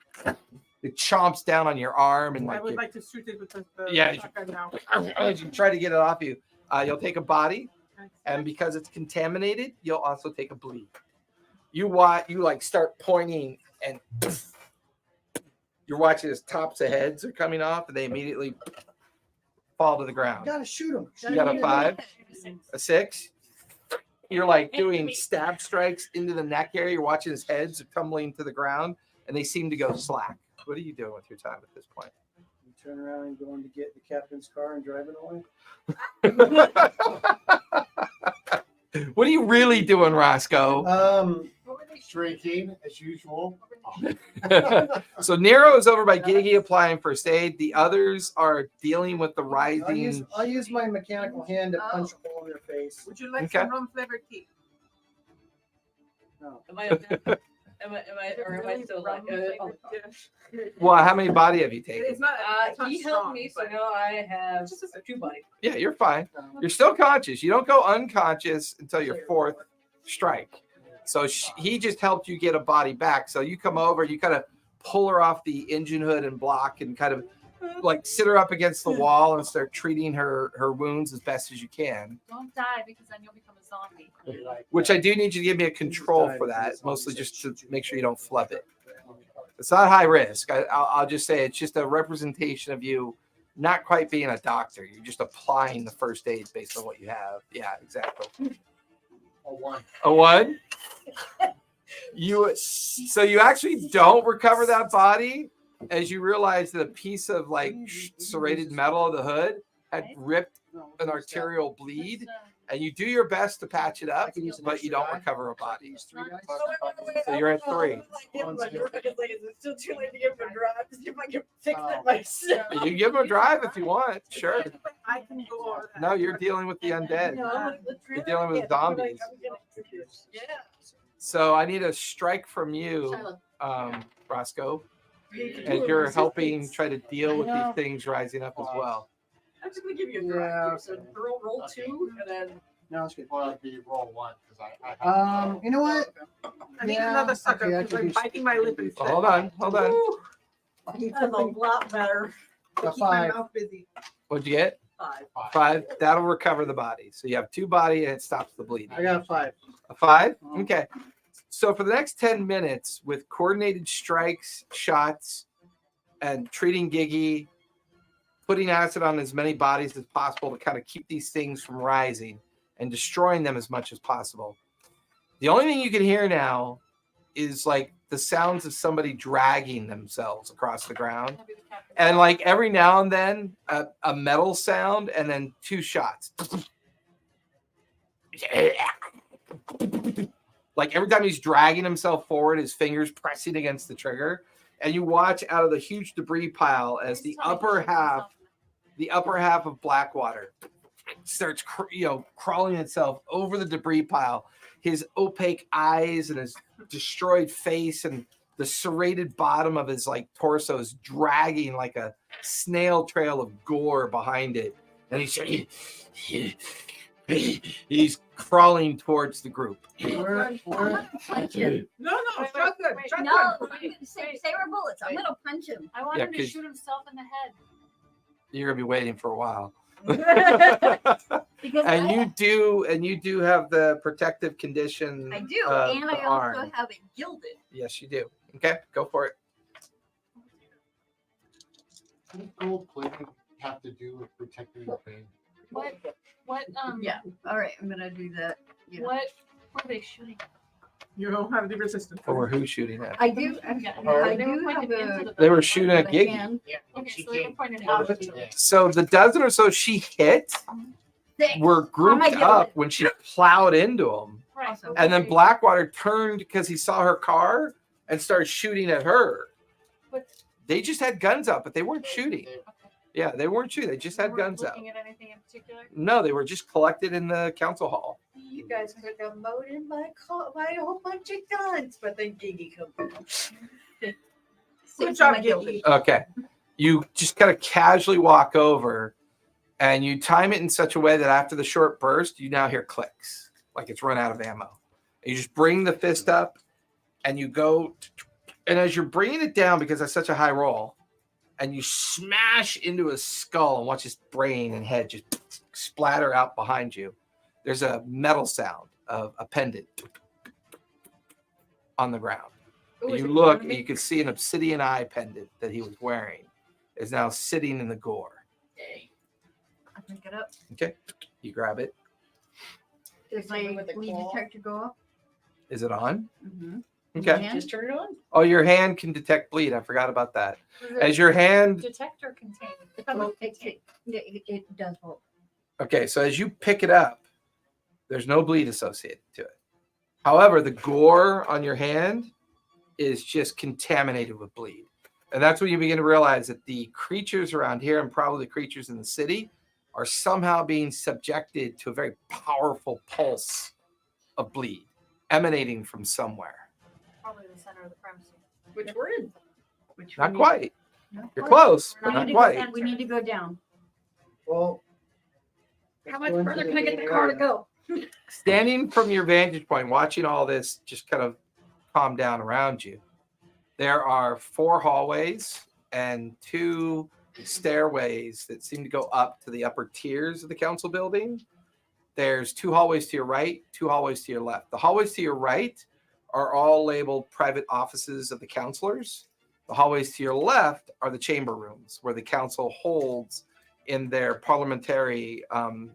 it chomps down on your arm and I like would like to shoot it with the Yeah. shotgun now. as you try to get it off you. You'll take a body, and because it's contaminated, you'll also take a bleed. You like start pointing, and you're watching as tops of heads are coming off, and they immediately fall to the You ground. gotta shoot him. You got a 5, a 6. You're like doing stab strikes into the neck area. You're watching his heads tumbling to the ground, and they seem to go slack. What are you doing with your time at this point? You turn around and going to get the captain's car and drive it away. What are you really doing, Roscoe? Drinking as usual. So Nero is over by Gigi applying first aid. The others are dealing with the rising. I'll use my mechanical hand to punch a hole in their face. Would you like Okay. some rum flavored tea? No. Am I still like? Well, how many body have you taken? It's not. It's not He strong, helped me, so but- now I have 2 bodies. Yeah, you're fine. You're still conscious. You don't go unconscious until your 4th strike. So he just helped you get a body back. So you come over, you kind of pull her off the engine hood and block, and kind of like sit her up against the wall and start treating her wounds as best as you can. Don't die because then you'll become a zombie. Which I do need you to give me a control for that, mostly just to make sure you don't flub it. It's not high risk. I'll just say it's just a representation of you not quite being a doctor. You're just applying the first aid based on what you have. Yeah, exactly. A 1. A 1? So you actually don't recover that body as you realize that a piece of like serrated metal of the hood had ripped an arterial bleed, and you do your best to patch it up, but you don't recover a body. So you're at 3. It's still too late to give him a drive. See if I can fix it myself. You can give him a drive if you want, sure. I can go over that. No, you're dealing with the undead. You're dealing with zombies. Yeah. So I need a strike from you, Roscoe, as you're helping try to deal with these things rising up as well. I'm just gonna give you a drive. So roll 2 and then. No, it's good. Well, it'd be roll 1 because I have. You know what? I need Yeah, another sucker okay, I because can I'm do- biting my lip instead. Hold on. That's a lot better. A Keep my 5. mouth busy. What'd you get? 5. 5. That'll recover the body. So you have 2 body and it stops the bleeding. I got a 5. A 5? Okay. So for the next 10 minutes, with coordinated strikes, shots, and treating Gigi, putting acid on as many bodies as possible to kind of keep these things from rising and destroying them as much as possible. The only thing you can hear now is like the sounds of somebody dragging themselves across the ground. And like every now and then a metal sound and then 2 shots. Like every time he's dragging himself forward, his fingers pressing against the trigger. And you watch out of the huge debris pile as the upper half of Blackwater starts crawling itself over the debris pile. His opaque eyes and his destroyed face and the serrated bottom of his like torso is dragging like a snail trail of gore behind it. And he's crawling towards the group. Punch him. No, shotgun. Shotgun. No, I'm gonna say we're bullets. I'm gonna punch him. I want Yeah, him to 'cause- shoot himself in the head. You're gonna be waiting for a while. Because And you do have the protective condition. I do, of and the I also arm. have it gilded. Yes, you do. Okay, go for it. What does gold plating have to do with protecting the pain? What Yeah. All right, I'm gonna do that. Yeah. what were they shooting? You don't have the resistance. Or who's shooting at? I do. Yeah, I they were do have pointed into a. the They were building. shooting at a Gigi. hand. Yeah. Okay, so they were pointed out. So the dozen or so she hit Six. were grouped my God. up when she plowed into them. Right. Awesome. And then Blackwater turned because he saw her car and started shooting at her. But They just had guns up, but they weren't shooting. Yeah, they weren't shooting. They just had weren't guns up. looking at anything in particular. No, they were just collected in the council hall. You guys could have moted my whole bunch of guns, but then Gigi comes in. Good Six job, am I gilded. Gigi. Okay. You just kind of casually walk over and you time it in such a way that after the short burst, you now hear clicks, like it's run out of ammo. You just bring the fist up, and you go, and as you're bringing it down, because that's such a high roll, and you smash into his skull and watch his brain and head just splatter out behind you. There's a metal sound of a pendant on the ground. And you look, and you can see an obsidian eye pendant that he was wearing is now sitting in the gore. I pick it up. Okay, you grab it. Does my With the bleed claw. detector go off? Is it on? Mm-hmm. Okay. Just turn it on. Oh, your hand can detect bleed. I forgot about that. Was it As your hand, detector contained? Oh, it does hold. okay, so as you pick it up, there's no bleed associated to it. However, the gore on your hand is just contaminated with bleed. And that's when you begin to realize that the creatures around here, and probably the creatures in the city, are somehow being subjected to a very powerful pulse of bleed emanating from somewhere. Probably the center of the premises. Which we're in. Which Not we quite. need- You're close, We're but We need not to go quite. down. We need to go down. Well, How much further can I get the car to go? Standing from your vantage point, watching all this just kind of calm down around you, there are 4 hallways and 2 stairways that seem to go up to the upper tiers of the council building. There's 2 hallways to your right, 2 hallways to your left. The hallways to your right are all labeled private offices of the councilors. The hallways to your left are the chamber rooms where the council holds in their parliamentary kind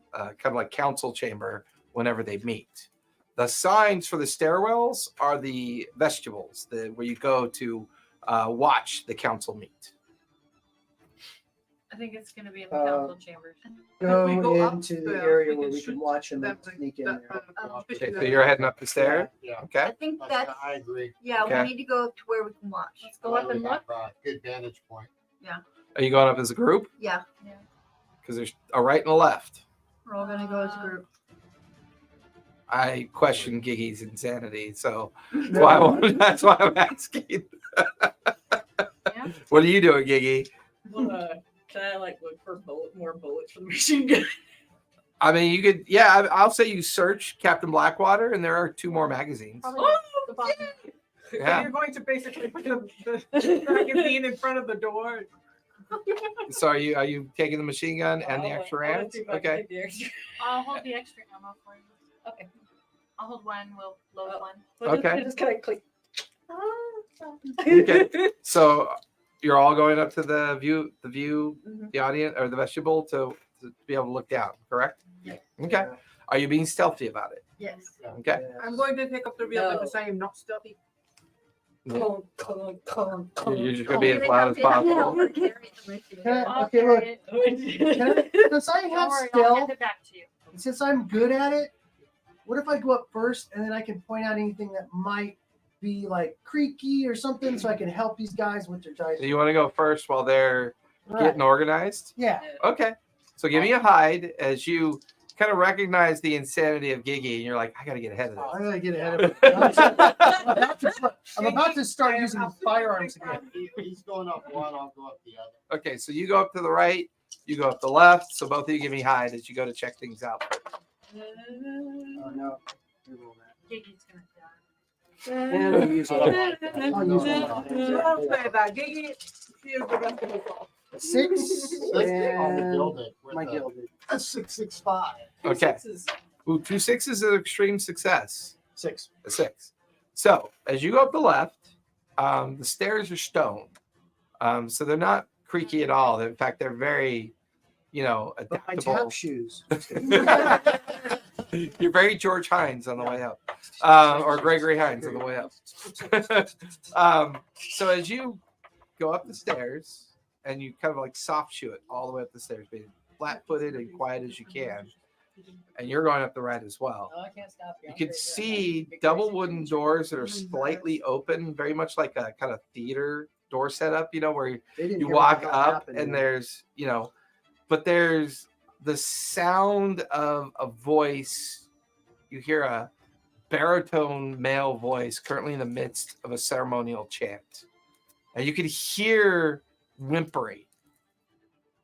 of like council chamber whenever they meet. The signs for the stairwells are the vestibules, where you go to watch the council meet. I think it's going to be in the council chambers. go, we go up into the there, area we where can we can shoot watch him them, sneak in there. Okay, so you're heading up the stair. Yeah, Okay. I think that's. I agree. Yeah, Okay. we need to go up to where we can watch. Let's go up and We look. have a good vantage point. Are you going up as a group? Yeah, Because there's a right and a left. we're all gonna go as a group. I question Giggy's insanity, so that's why I'm asking. Yeah. What are you doing, Giggy? Can I like look for more bullets for the machine gun? I mean, you could, yeah. I'll say you search Captain Blackwater, and there are 2 more magazines. Probably Oh, the bottom. So Yeah. you're going to basically put the magazine in front of the door. So are you taking the machine gun and the I'll- extra I'll rounds? see if I can Okay. take the extra. I'll hold the extra ammo for you. Okay. I'll hold one. We'll load Oh. one. Okay. Just kind of click. Okay. So you're all going up to the view, Mhm. the audience or the vestibule to be able to look down, correct? Yeah. Okay. Are you being stealthy about it? Yes. Okay. I'm going to take up the real No. because I am not stealthy. Clone, clone, clone, clone. You're just gonna be as loud as possible. I'll Okay, look. carry it. Can I, since I Don't have worry, I'll stealth, hand it back to you. since I'm good at it, what if I go up first and then I can point out anything that might be like creaky or something, so I can help these guys with their dice. So you want to go first while they're Right. getting organized? Yeah. Okay. So give me a hide as you kind of recognize the insanity of Giggy, and you're like, I got to get ahead of I this. gotta get ahead of it. I'm about to start using firearms again. He's going up one, I'll go up the other. Okay, so you go up to the right, you go up the left. So both of you give me hide as you go to check things out. Oh no. Giggy's gonna die. And I'll use it. I'll use it. Don't say that. Giggy, she is the best of us all. 6 Let's get on the and building my with gilded. a 665. Okay. Ooh, 2 6s is an extreme success. 6. A 6. So as you go up the left, the stairs are stone. So they're not creaky at all. In fact, they're very, But my adaptable. tap shoes. You're very George Hines on the way up, or Gregory Hines on the way up. So as you go up the stairs and you kind of like soft shoe it all the way up the stairs, being flat-footed and quiet as you can, and you're going up the right as well. No, I can't stop you. You can see double wooden doors that are slightly open, very much like a kind of theater door setup, where They didn't you hear what walk the hell up happened. and there's but there's the sound of a voice. You hear a baritone male voice currently in the midst of a ceremonial chant, and you can hear whimpering,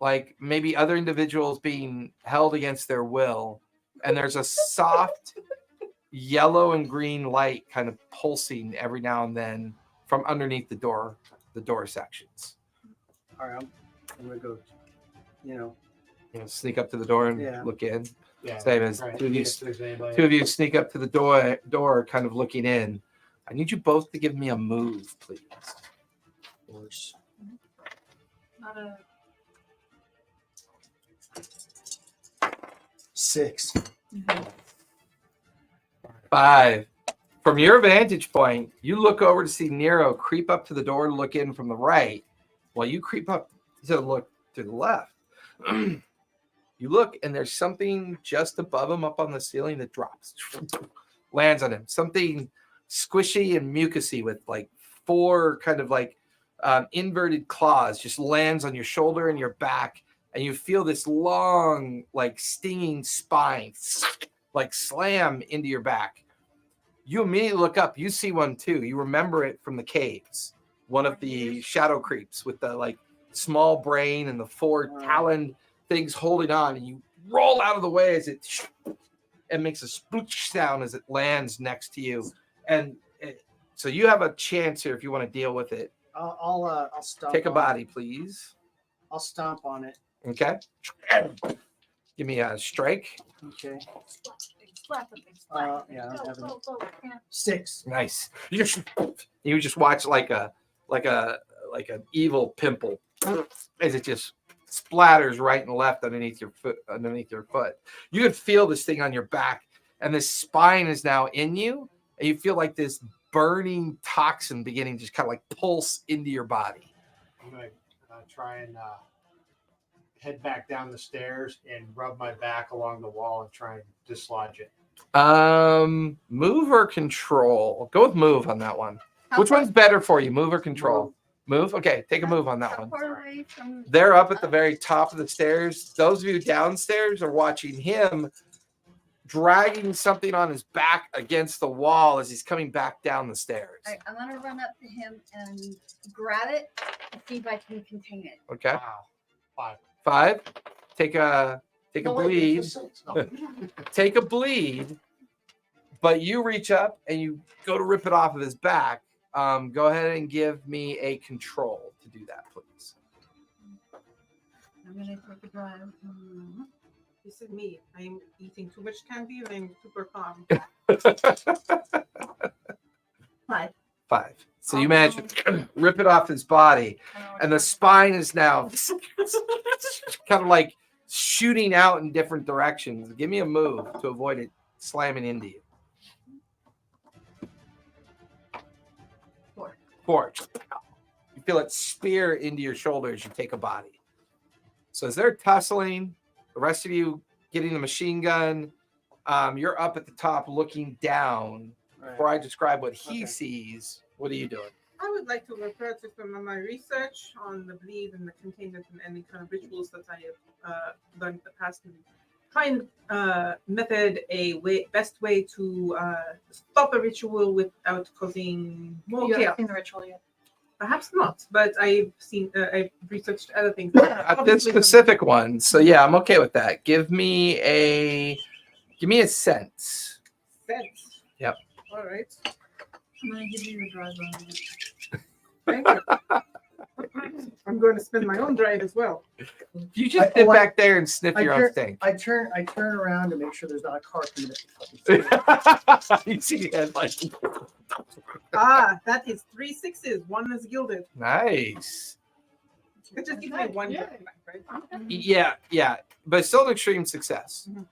like maybe other individuals being held against their will, and there's a soft yellow and green light kind of pulsing every now and then from underneath the door sections. All right, I'm gonna go. Sneak up to the door and Yeah. look in. Yeah. Same as Right. two of you. If there's anybody- Two of you sneak up to the door, kind of looking in. I need you both to give me a move, please. Of course. Not a 6. 5. From your vantage point, you look over to see Nero creep up to the door to look in from the right, while you creep up to look to the left. You look, and there's something just above him up on the ceiling that drops, lands on him. Something squishy and mucusy with like 4 kind of like inverted claws just lands on your shoulder and your back, and you feel this long, like stinging spine like slam into your back. You immediately look up. You see one too. You remember it from the caves. One of the shadow creeps with the like small brain and the 4 taloned things holding on, and you roll out of the way as it makes a sploosh sound as it lands next to you. And so you have a chance here if you want to deal with it. I'll stomp. Take a on body, it. please. I'll stomp on it. Okay. Give me a strike. Okay. slap the thing, slap the thing. Yeah, I'm Go, having go, go. Yeah. 6. Nice. You just watch like an evil pimple as it just splatters right and left underneath your foot. You can feel this thing on your back, and this spine is now in you, and you feel like this burning toxin beginning to just kind of like pulse into your body. I'm gonna try and head back down the stairs and rub my back along the wall and try and dislodge it. Move or control? Go with move on that one. Which one's better for you, move or control? Move? Okay, take a move on that How one. far away from? They're up at the very top of the stairs. Those of you downstairs are watching him dragging something on his back against the wall as he's coming back down the stairs. I'm gonna run up to him and grab it and see if I can contain it. Okay. Wow. 5. Take a No, wait, bleed. it's just 6. No. Take a bleed, but you reach up and you go to rip it off of his back. Go ahead and give me a control to do that, please. I'm gonna take a drive. This is me. I'm eating too much candy and I'm super calm. 5. 5. So you manage to rip it off his body, and the spine is now kind of like shooting out in different directions. Give me a move to avoid it slamming into you. 4. 4. You feel it spear into your shoulder as you take a body. So as they're tussling, the rest of you getting the machine gun, you're up at the top looking down. Before I describe what he sees, what are you doing? I would like to refer to some of my research on the bleed and the containment and any kind of rituals that I have done in the past, and find best way to stop a ritual without causing more You haven't chaos. seen the ritual yet. Perhaps not, but I've researched other things. At this specific one. So yeah, I'm okay with that. Give me a sense. Sense. Yep. All right. I'm gonna give you a drive on it. Thank you. I'm going to spend my own drive as well. You just sit back there and sniff your own stink. I turn around to make sure there's not a car coming up. You see the headlight. That is 3 6s. One is gilded. Nice. It just gives me one Yeah. back, right? Yeah, but still an extreme success. Mhm.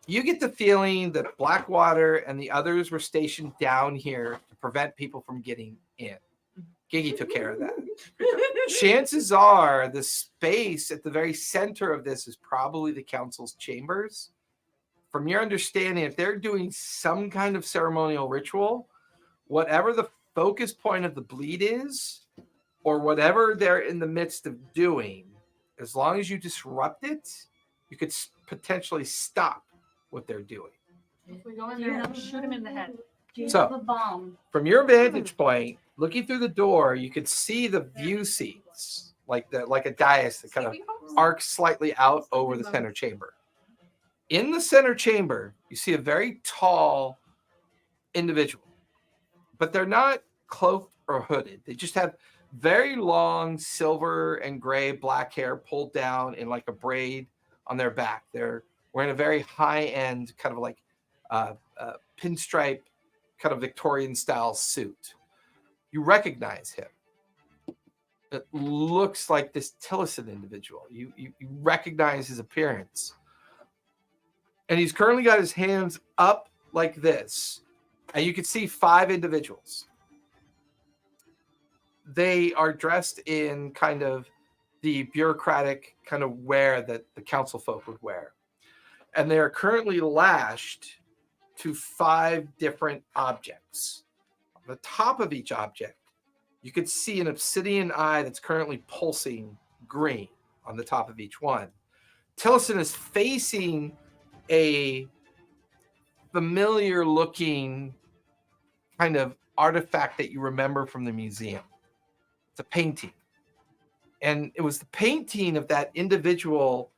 You get the feeling that Blackwater and the others were stationed down here to prevent people from getting in. Giggy took care of that. Chances are the space at the very center of this is probably the council's chambers. From your understanding, if they're doing some kind of ceremonial ritual, whatever the focus point of the bleed is, or whatever they're in the midst of doing, as long as you disrupt it, you could potentially stop what they're doing. If we go in there and shoot him in the head. Do you So- have a bomb? From your vantage point, looking through the door, you could see the view seats, like a dais that kind of arcs slightly out over the center chamber. In the center chamber, you see a very tall individual, but they're not cloaked or hooded. They just have very long silver and gray black hair pulled down in like a braid on their back. They're wearing a very high-end kind of like pinstripe kind of Victorian style suit. You recognize him. It looks like this Tillerson individual. You recognize his appearance. And he's currently got his hands up like this. And you can see 5 individuals. They are dressed in kind of the bureaucratic kind of wear that the council folk would wear. And they are currently lashed to 5 different objects. On the top of each object, you could see an obsidian eye that's currently pulsing green on the top of each one. Tillerson is facing a familiar looking kind of artifact that you remember from the museum. It's a painting. And it was the painting of that individual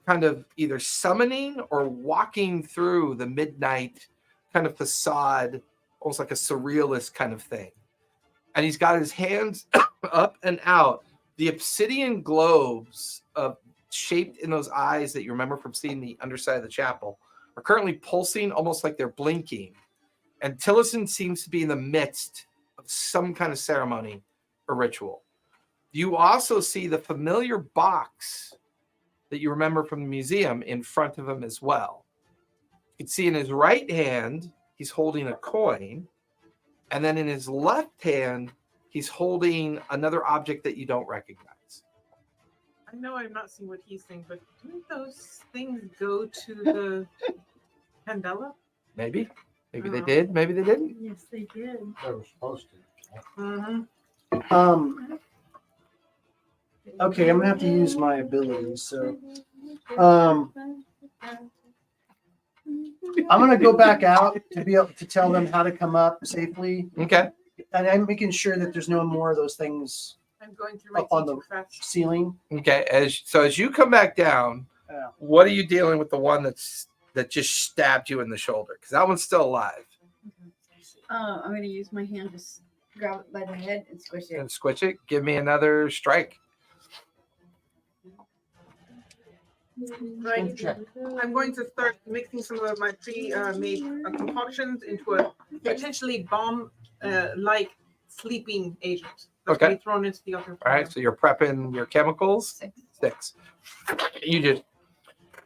kind of either summoning or walking through the midnight kind of facade, almost like a surrealist kind of thing. And he's got his hands up and out. The obsidian globes shaped in those eyes that you remember from seeing the underside of the chapel are currently pulsing almost like they're blinking. And Tillerson seems to be in the midst of some kind of ceremony or ritual. You also see the familiar box that you remember from the museum in front of him as well. You can see in his right hand, he's holding a coin. And then in his left hand, he's holding another object that you don't recognize. I know I'm not seeing what he's saying, but didn't those things go to the Candela? Maybe. Maybe they did. Maybe they didn't. Yes, they did. They were supposed to. Mm-hmm. Okay, I'm gonna have to use my abilities. So, I'm gonna go back out to be able to tell them how to come up safely, Okay. and I'm making sure that there's no more of those things I'm going through my up on tea the too fast. ceiling. Okay. As you come back down, Yeah. what are you dealing with the one that just stabbed you in the shoulder? Because that one's still alive. I'm going to use my hand to grab it by the head and squish it. And squish it. Give me another strike. Right. I'm going to start mixing some of my pre-made concoctions into a potentially bomb-like sleeping agent. That's Okay. going to be thrown into the other. All right. So you're prepping your chemicals. 6. You just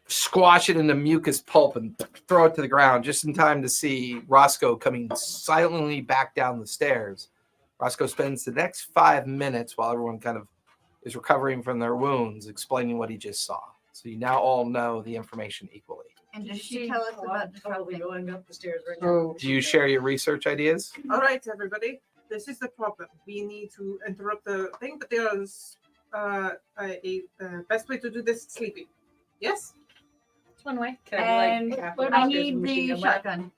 squash it into mucus pulp and throw it to the ground just in time to see Roscoe coming silently back down the stairs. Roscoe spends the next 5 minutes while everyone kind of is recovering from their wounds explaining what he just saw. So you now all know the information equally. And does she tell us about Probably disrupting? going up the stairs right So- now. Do you share your research ideas? All right, everybody. This is the problem. We need to interrupt the thing, but there's a best way to do this sleeping. Yes? It's one way. And What I about need the shotgun.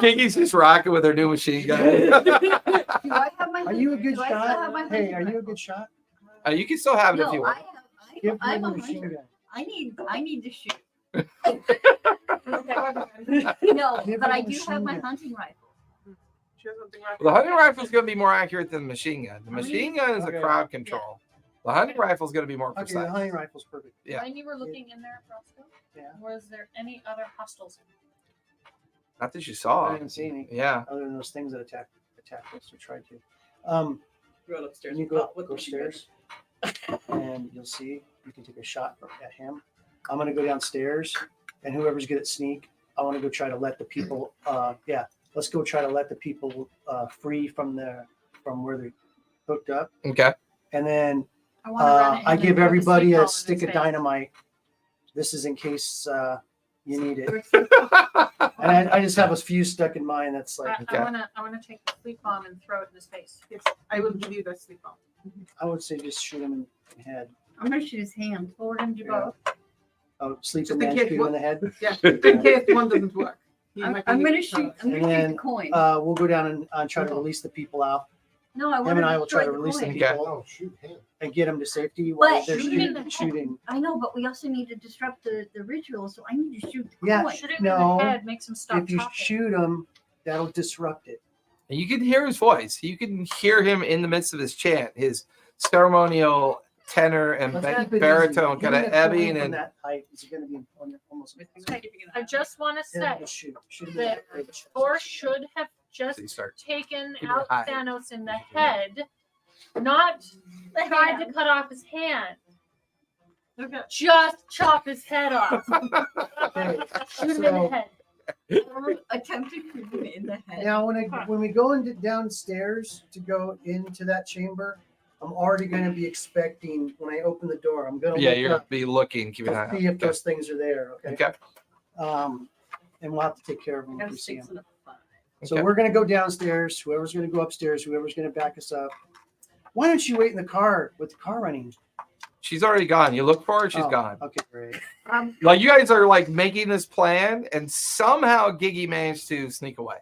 Kiki's just rocking with her new machine gun. Do I have my? Are you a good do I still have my shot? Hey, hunting are you a rifle? good shot? You can still have it if you No, want. Give I'm me a the machine hunter. gun. I need to shoot. Okay. No, Give but me I the do machine have my gun. hunting rifle. Choose something like Well, the hunting rifle is going to be more accurate than the machine gun. The machine gun is a Okay. crowd control. The hunting rifle is going to be more Okay, precise. the hunting rifle's perfect. Yeah. When you were looking in there, Roscoe, Yeah. was there any other hostiles? Not that you I saw. didn't see any Yeah. other than those things that attacked us or tried to. Run upstairs. You go with the machine gun. upstairs, and you'll see you can take a shot at him. I'm gonna go downstairs, and whoever's good at sneak, I want to go try to let the people. Let's go try to let the people free from where they're hooked up, Okay. and then I want to run at him I and give throw the everybody sleep ball a in stick his of face. dynamite. This is in case you need it, and I just have a few stuck in mine. That's like Okay. I wanna take the sleep bomb and throw it in his face. Yes, I will give you the sleep bomb. I would say just shoot him in the head. I'm gonna shoot his hand. Well, we're gonna do Yeah. both. Oh, sleep Just in in man, case shoot him in the head. Yeah, in case one doesn't work. He I'm might be gonna needing shoot. I'm And gonna shoot then, the coin. We'll go down and try to release the people out. No, I Him want and I will try to destroy the release the coin. people Oh, shoot him. and get them to safety while But they're shooting shooting. I know, but we also need to disrupt the ritual, so I need to shoot the Yeah, coin. Shoot him No. in the head, makes him stop If you chopping. shoot them, that'll disrupt it. And you can hear his voice. You can hear him in the midst of his chant, his ceremonial tenor and Let's keep it baritone easy. kind of Hitting a coin ebbing from and that height is going to be almost. I just want to Yeah, say just shoot him that in the head. Thor should have just so you start. taken Keep it out high. Thanos in the head, not The tried hand. to cut off his hand. Okay. Just chop his head off. Okay, Shoot him in so- the head. Attempted shooting in the head. Now, when we go into downstairs to go into that chamber, I'm already going to be expecting when I open the door. I'm going to Yeah, look you're up be looking, keep an eye to out. see if Okay. those things are there. Okay. Okay. And we'll have to take care of them I if got we a see 6 them. and a 5. So Okay. we're going to go downstairs. Whoever's going to go upstairs, whoever's going to back us up. Why don't you wait in the car with the car running? She's already gone. You look for her, she's Oh, gone. Okay, great. Like you guys are like making this plan, and somehow Giggy managed to sneak away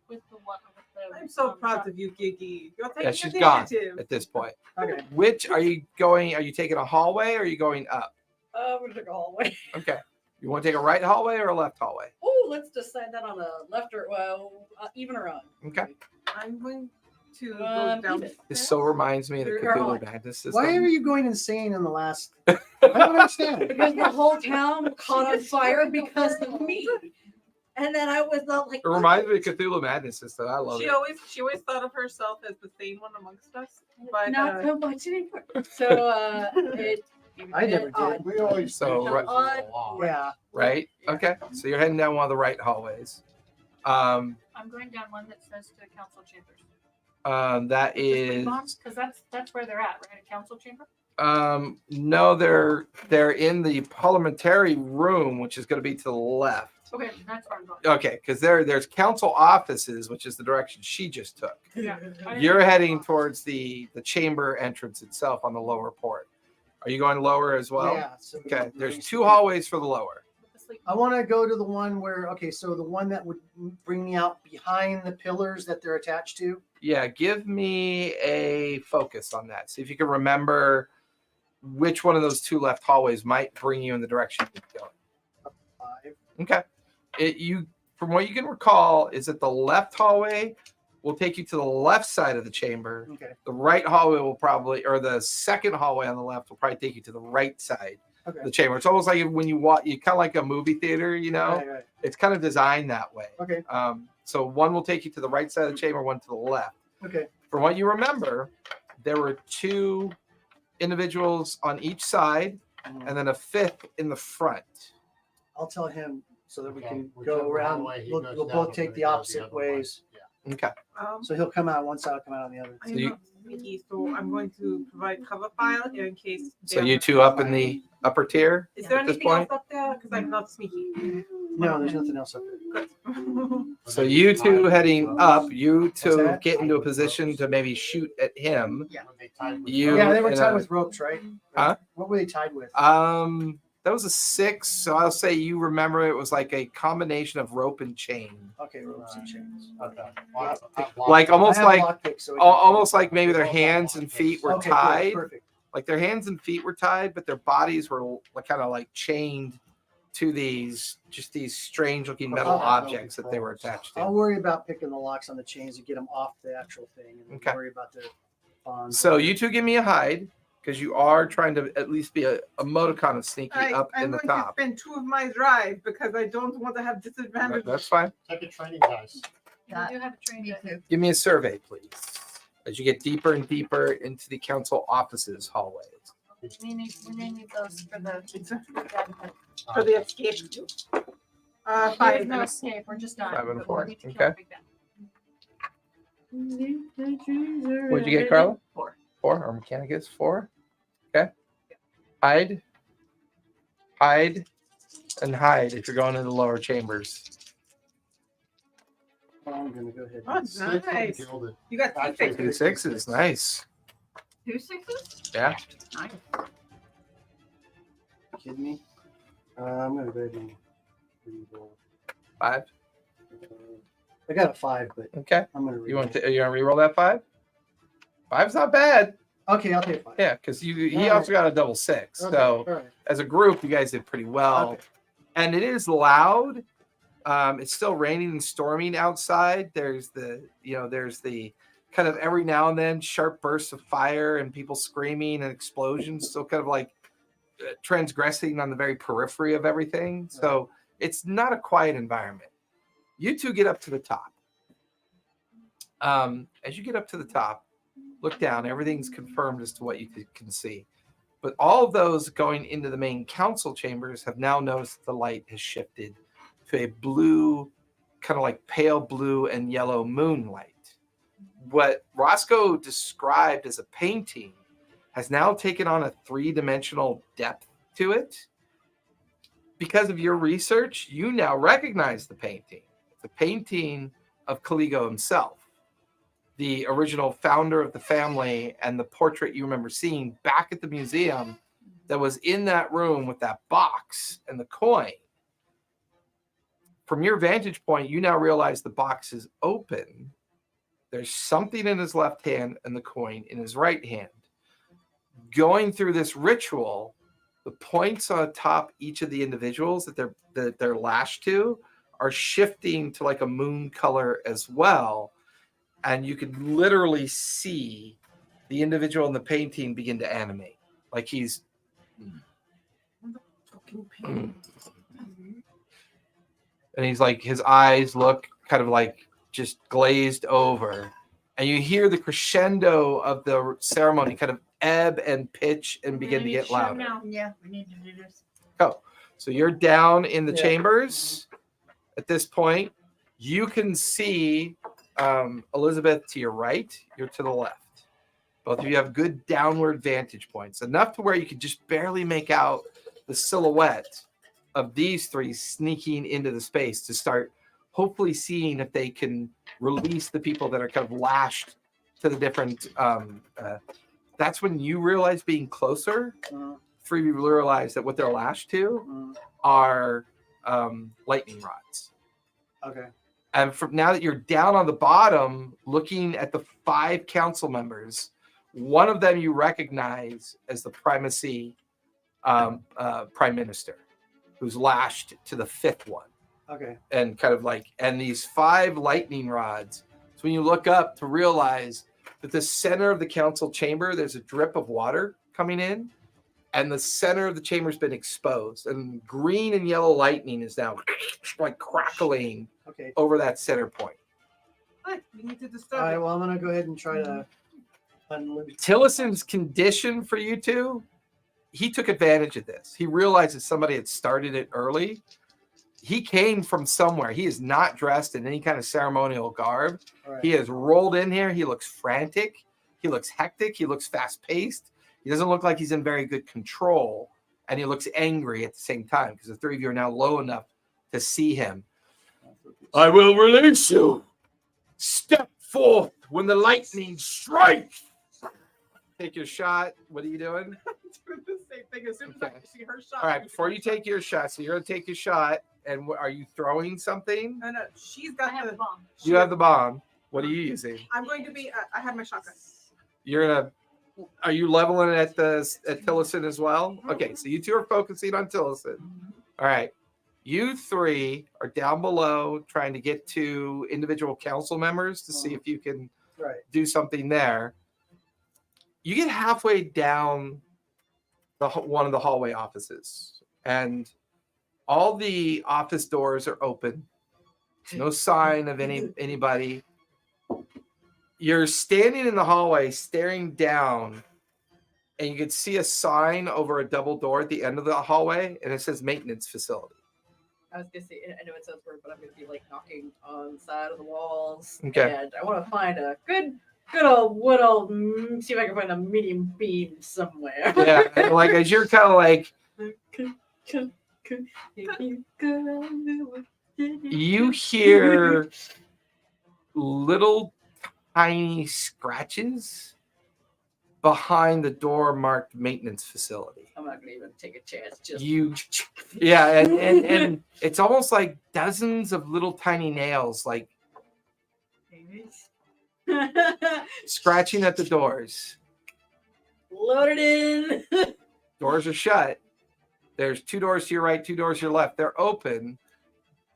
With the one with the. I'm so proud of you, Giggy. You're taking Yeah, she's gone initiative. at this point. Okay. Which are you going? Are you taking a hallway or are you going up? I'm going to go hallway. Okay. You want to take a right hallway or a left hallway? Oh, let's decide that on a left or, even or on. Okay. I'm going to go down. Even. This so reminds me of the You're Cthulhu on. Madness system. Why are you going insane in the last? I don't understand. Because the whole town caught on fire because of me. And then I was not like, It reminds me of Cthulhu Madness system. I love She it. always thought of herself as the sane one amongst us, but not so much anymore. So it. I never did. We always So, think right- it was a lot. Yeah. Right? Okay. So you're heading down one of the right hallways. I'm going down one that says to council chambers. That is Because that's where they're at, right? A council chamber. no, they're in the parliamentary room, which is going to be to the left. Okay, that's where I'm going. Okay, because there's council offices, which is the direction she just took. Yeah. I didn't You're know. heading towards the chamber entrance itself on the lower port. Are you going lower as well? Yeah. So Okay, there's 2 hallways for the lower. With the sleep- I want to go to the one where, okay, so the one that would bring me out behind the pillars that they're attached to. Yeah, give me a focus on that. See if you can remember which one of those 2 left hallways might bring you in the direction you're going. 5. Okay. From what you can recall, is that the left hallway will take you to the left side of the chamber. Okay. The right hallway will probably, or the second hallway on the left will probably take you to the right side Okay. of the chamber. It's almost like when you walk, you kind of like a movie theater, you know? Right. It's kind of designed that way. Okay. So one will take you to the right side of the chamber, one to the left. Okay. From what you remember, there were 2 individuals on each side, and then a 5th in the front. I'll tell him so that we Okay, can whichever go around. hallway he We'll goes we'll down, both I'm take gonna the go opposite other way. ways. Yeah. Okay. So he'll come out one side, I'll come out on the other. I'm you- not sneaky, so I'm going to provide cover fire in case. So they you are- 2 up in the upper tier. Is there at this anything else point? up there? Because I'm not sneaky. No, there's nothing else up there. Good. So you 2 heading up, you What's 2 that? get into a position to maybe shoot at him. When they tied with You- Yeah, they were in tied a- with ropes, right? Huh? What were they tied with? That was a 6, so I'll say you remember it was like a combination of rope and chain. Okay, ropes and chains. Okay. Well, I've locked Like it. almost I have like lockpicks, so we almost like maybe their hands and feet were Okay, good, tied. Perfect. Like their hands and feet were tied, but their bodies were like, kind of like chained to these strange looking metal Oh, objects that they were attached I'll to. worry about picking the locks on the chains and get them off the actual thing, and then Okay. worry about the bonds. So you 2 give me a hide because you are trying to at least be a modicon of sneaky up in I'm the going top. to spend 2 of my drive because I don't want to have disadvantage. That's fine. Take a training dice. You do have a train Me to too. Give me a survey, please, as you get deeper and deeper into the council offices hallways. we need those for the For the escape. There's 5. no escape. We're just done. 5 and but 4. we need to kill Okay. Big Ben. What'd you get, Carla? 4. 4. Our mechanic is 4. Okay. Hide, hide, and hide if you're going into the lower chambers. I'm gonna go ahead. Oh, And... Six and nice. gilded. You got 2 Actually, fixes. 2 6s. Nice. 2 6s? Yeah. Nice. Kidding me? I'm gonna go ahead and re-roll. 5. I got a 5, but Okay. I'm gonna. You want re-roll. to? You want to reroll that 5? 5's not bad. Okay, I'll take 5. Yeah, because he All also got a double 6. Okay, So all right. as a group, you guys did pretty well. Okay. And it is loud. It's still raining and storming outside. There's the kind of every now and then sharp bursts of fire and people screaming and explosions. So kind of like transgressing on the very periphery of everything. So it's not a quiet environment. You two get up to the top. As you get up to the top, look down. Everything's confirmed as to what you can see. But all of those going into the main council chambers have now noticed the light has shifted to a blue, kind of like pale blue and yellow moonlight. What Roscoe described as a painting has now taken on a 3-dimensional depth to it. Because of your research, you now recognize the painting. The painting of Caligo himself, the original founder of the family, and the portrait you remember seeing back at the museum that was in that room with that box and the coin. From your vantage point, you now realize the box is open. There's something in his left hand and the coin in his right hand. Going through this ritual, the points on top each of the individuals that they're lashed to are shifting to like a moon color as well. And you can literally see the individual in the painting begin to animate. Like he's... And he's like, his eyes look kind of like just glazed over. And you hear the crescendo of the ceremony kind of ebb and pitch and begin to get louder. Yeah, we need to do this. Oh, so you're down in the chambers at this point. You can see Elizabeth to your right, you're to the left. Both of you have good downward vantage points, enough to where you can just barely make out the silhouette of these three sneaking into the space to start hopefully seeing if they can release the people that are kind of lashed to the different that's when you realize being closer, for you realize that what they're lashed to are lightning rods. Okay. And from now that you're down on the bottom, looking at the 5 council members, one of them you recognize as the primacy prime minister, who's lashed to the 5th one. Okay. And kind of like, and these 5 lightning rods. So when you look up to realize that the center of the council chamber, there's a drip of water coming in, and the center of the chamber has been exposed, and green and yellow lightning is now like crackling over that center point. We need to disturb All right, it. well, I'm going to go ahead and try to unload. Tillison's condition for you two, he took advantage of this. He realized that somebody had started it early. He came from somewhere. He is not dressed in any kind of ceremonial garb. Right. He has rolled in here. He looks frantic. He looks hectic. He looks fast-paced. He doesn't look like he's in very good control. And he looks angry at the same time because the 3 of you are now low enough to see him. I will release you. Step forth when the lightning strikes. Take your shot. What are you doing? Doing the same thing as soon as I see her shot. All right, before you take your shot, so you're going to take your shot. And are you throwing something? No, she's got the bomb. You have the bomb. What are you using? I'm going to be. I have my shotgun. You're gonna. Are you leveling it at Tillison as well? Okay, so you two are focusing on Tillison. All right, you 3 are down below trying to get to individual council members to see if you can do something there. You get halfway down one of the hallway offices, and all the office doors are open. No sign of anybody. You're standing in the hallway, staring down, and you can see a sign over a double door at the end of the hallway, and it says maintenance facility. I was gonna say, I know it sounds weird, but I'm gonna be like knocking on the side of the walls. Okay. And I want to find a good old wood old. See if I can find a medium beam somewhere. Yeah, like as you're kind of like, you hear little tiny scratches behind the door marked maintenance facility. I'm not gonna even take a chance. Just and it's almost like dozens of little tiny nails, like scratching at the doors. Load it in. Doors are shut. There's 2 doors to your right, 2 doors to your left. They're open.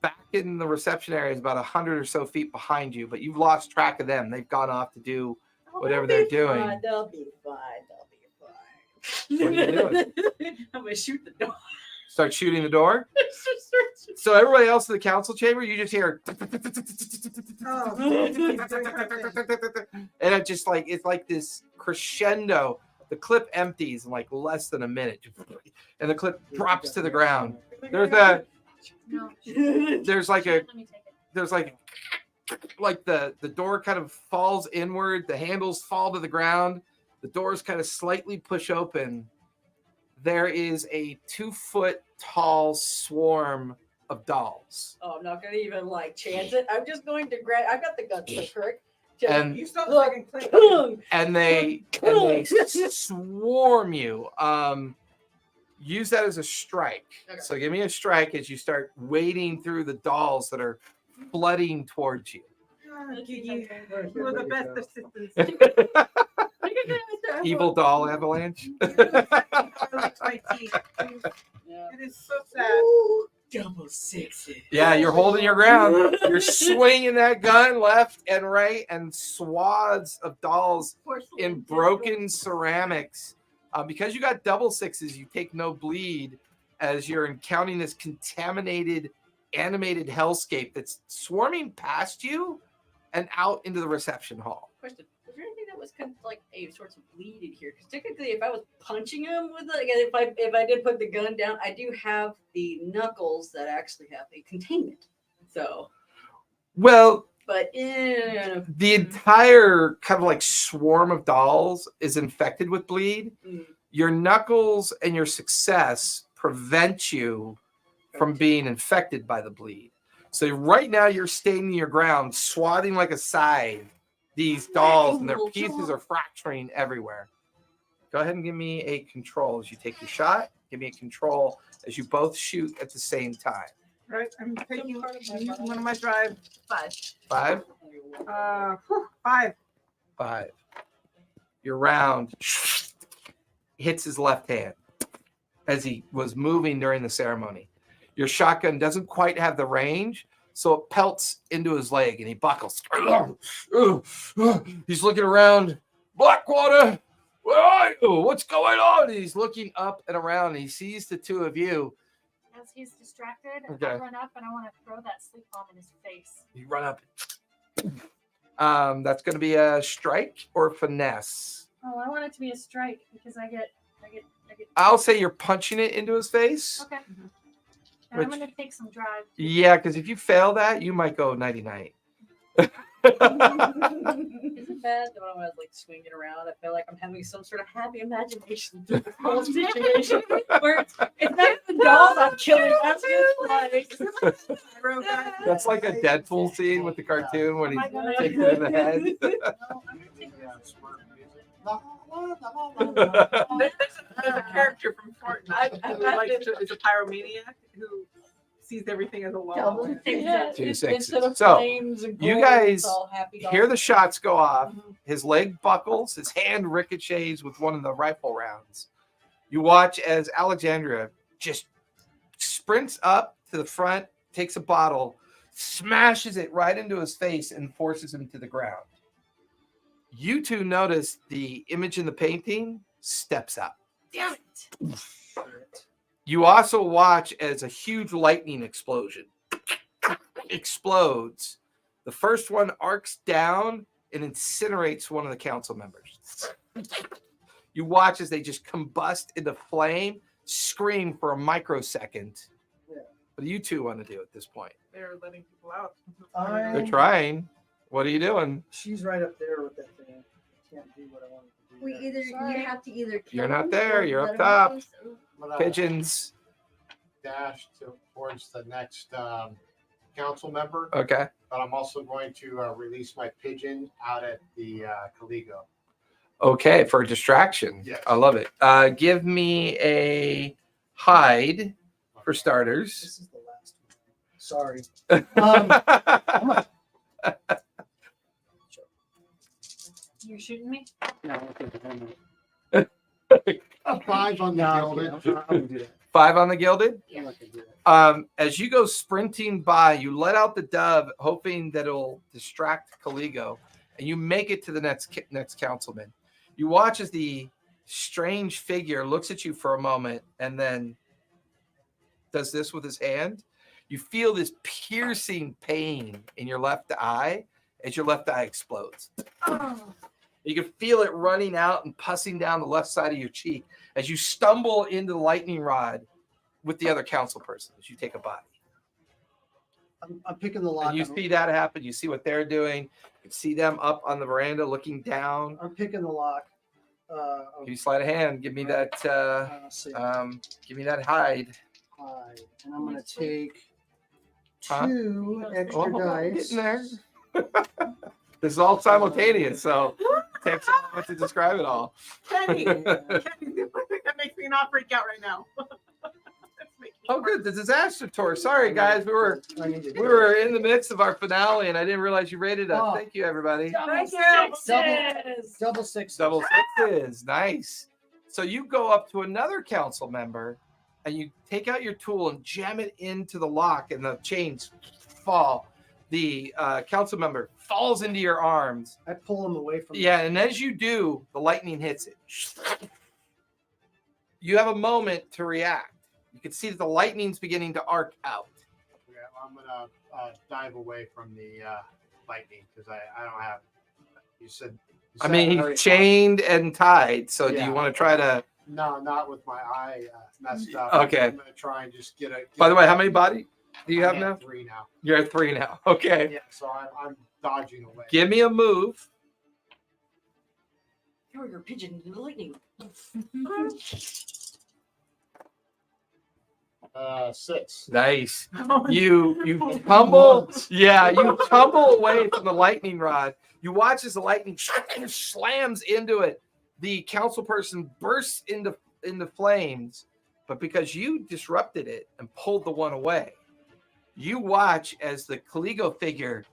Back in the reception area is about 100 or so feet behind you, but you've lost track of them. They've gone off to do whatever they're doing. They'll be fine. What are you doing? I'm gonna shoot the door. Start shooting the door. So everybody else in the council chamber, you just hear, and it just like it's like this crescendo. The clip empties in like less than a minute, and the clip drops to the ground. There's a No. there's like a Let me take it. there's like the door kind of falls inward, the handles fall to the ground, the doors kind of slightly push open. There is a 2-foot tall swarm of dolls. Oh, I'm not gonna even like chance it. I'm just going to grab. I've got the guns for Kirk. And You still fucking click. and they swarm you. Use that as a strike. Okay. So give me a strike as you start wading through the dolls that are flooding towards you. You were the best assistants. Evil doll avalanche. My teeth. Yeah. It is so sad. Ooh, double sixes. Yeah, you're holding your ground. You're swinging that gun left and right, and swaths of dolls in broken ceramics. Because you got double 6s, you take no bleed as you're encountering this contaminated, animated hellscape that's swarming past you and out into the reception hall. Question: was there anything that was kind of like a sort of bleed in here? Because technically, if I was punching him with it, if I did put the gun down, I do have the knuckles that actually have a containment. So, Well, but the entire kind of like swarm of dolls is infected with bleed. Your knuckles and your success prevent you from being infected by the bleed. So right now you're staying your ground, swatting like a scythe these dolls, and their pieces are fracturing everywhere. Go ahead and give me a control as you take your shot. Give me a control as you both shoot at the same time. Right, I'm taking one of my drive. 5? 5. 5. Your round hits his left hand as he was moving during the ceremony. Your shotgun doesn't quite have the range, so it pelts into his leg and he buckles. He's looking around. Blackwater, where are you? What's going on? And he's looking up and around and he sees the 2 of you. As he's distracted, Okay. I run up and I want to throw that sleep bomb in his face. You run up. That's going to be a strike or finesse. Oh, I want it to be a strike because I get. I'll say you're punching it into his face. Okay. And Which- I'm gonna take some drive. Yeah, because if you fail that, you might go nighty-night. is it bad that when I was like swinging around, I feel like I'm having some sort of happy imagination through this whole situation where it's not the dolls I'm killing. That's just like That's like a Deadpool scene with the cartoon when he Am I gonna- takes it in the head. No, I'm gonna take this. There's a character from Fortnite who is a pyromaniac who sees everything as a wall. Yeah, 2 it's- 6s. instead of So, flames and you gold, guys it's all happy hear the dolls. shots go off. His leg buckles. His hand ricochets with one of the rifle rounds. You watch as Alexandra just sprints up to the front, takes a bottle, smashes it right into his face, and forces him to the ground. You 2 notice the image in the painting steps up. Damn it! You also watch as a huge lightning explosion explodes. The first one arcs down and incinerates one of the council members. You watch as they just combust into flame, scream for a microsecond. Yeah. What do you 2 want to do at this point? They're letting people out. They're trying. What are you doing? She's right up there with that thing. I can't do what I wanted to do. We yet. you have to either kill You're not them there, or you're up let 'em top. loose. I'm gonna Pigeons. dash towards the next council member, Okay. but I'm also going to release my pigeon out at the Caligo. Okay, for a distraction. Yes. I love it. Give me a hide for starters. This is the last one. Sorry. You shooting me? No, okay, then A 5 on the no, gilded. okay, I wouldn't do that. 5 on the gilded. I'm not gonna do that. As you go sprinting by, you let out the dove, hoping that it'll distract Caligo, and you make it to the next councilman. You watch as the strange figure looks at you for a moment and then does this with his hand. You feel this piercing pain in your left eye as your left eye explodes. You can feel it running out and pussing down the left side of your cheek as you stumble into the lightning rod with the other council person as you take a body. I'm picking the lock. And you see that happen. You see what they're doing. You can see them up on the veranda looking down. I'm picking the lock. Can you slide a hand? Give me that. Let's see. Give me that hide. Five. And I'm gonna take Huh? 2 extra Oh, dice. getting there. This is all simultaneous, so it takes a moment to describe it all. Kenny, Kenny, that makes me not freak out right now. That's making me Oh, good. The disaster tour. Sorry, guys. We were I need to do in the midst of our finale, and I didn't realize you rated us. Oh. Thank you, everybody. Thank you. double six. Double sixes. Nice. So you go up to another council member and you take out your tool and jam it into the lock, and the chains fall. The council member falls into your arms. I pull him away from. Yeah, and as you do, the lightning hits it. You have a moment to react. You can see that the lightning's beginning to arc out. Yeah, I'm gonna dive away from the lightning because I don't have. You said. I mean, he's chained and tied. So do Yeah. you want to try to? No, not with my eye messed up. Okay. I'm gonna try and just get a. By the way, how many body do you have I'm now? at 3 now. You're at 3 now. Okay. Yeah, so I'm dodging away. Give me a move. Throw your pigeon into the lightning. 6. Nice. You tumble. Yeah, you tumble away from the lightning rod. You watch as the lightning slams into it. The council person bursts into flames, but because you disrupted it and pulled the one away, you watch as the Caligo figure.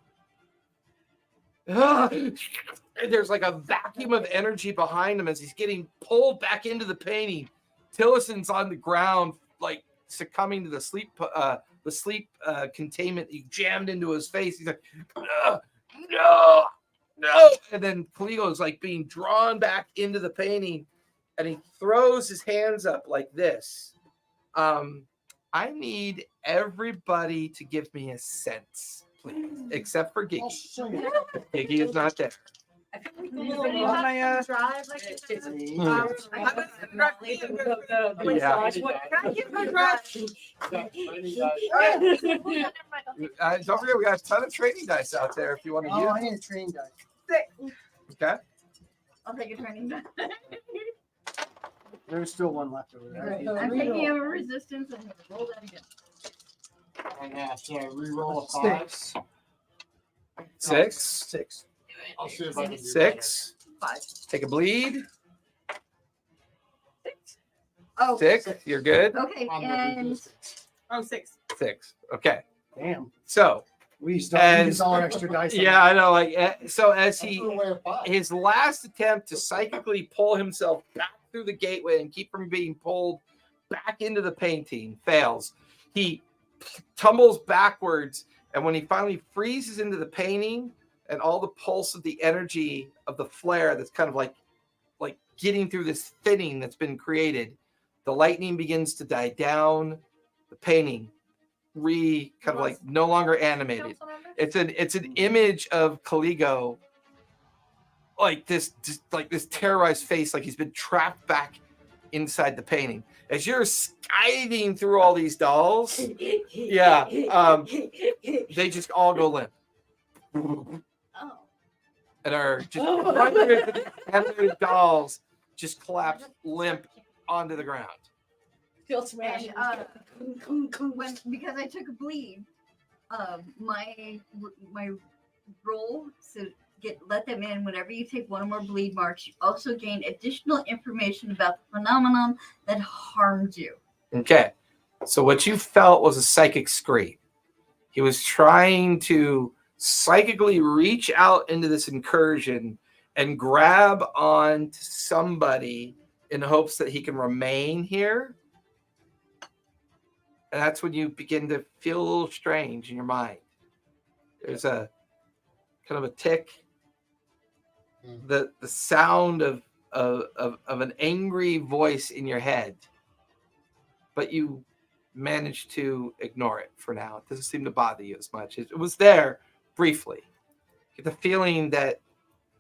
There's like a vacuum of energy behind him as he's getting pulled back into the painting. Tillison's on the ground, like succumbing to the sleep containment you jammed into his face. He's like, no. And then Caligo is like being drawn back into the painting, and he throws his hands up like this. I need everybody to give me a sense, please, except for Giggy. Giggy is not there. I feel like the Does little anybody rock- drive like you said? Hmm. Yeah. Can I give my drive? Don't forget, we got a ton of training dice out there if you want to Oh, I use need a train die. them. Okay. I'll take a turning back. There's still one left over there. I'm taking a resistance and roll that again. I have to reroll a 5. 6. 6. I'll see if I can do 6. 5. Take a bleed. Oh, 6. You're good. okay, better. On the and resistance. Oh, 6. 6. Okay. Damn. So, We used As- all our extra dice. on yeah, I know. Like, so as I he threw away a 5. his last attempt to psychically pull himself back through the gateway and keep from being pulled back into the painting fails. He tumbles backwards, and when he finally freezes into the painting, and all the pulse of the energy of the flare that's kind of like getting through this thinning that's been created, the lightning begins to die down. The painting kind of like no longer animated. It's an image of Caligo, like this terrorized face, like he's been trapped back inside the painting. As you're skiving through all these dolls, yeah, they just all go limp Oh. and are just hundreds of animated dolls just collapse limp onto the ground. Feel smashed. when because I took a bleed, my roll to let them in. Whenever you take one or more bleed marks, you also gain additional information about the phenomenon that harmed you. Okay, so what you felt was a psychic scream. He was trying to psychically reach out into this incursion and grab on to somebody in hopes that he can remain here. And that's when you begin to feel a little strange in your mind. There's a kind of a tick. The sound of an angry voice in your head, but you manage to ignore it for now. It doesn't seem to bother you as much. It was there briefly. You get the feeling that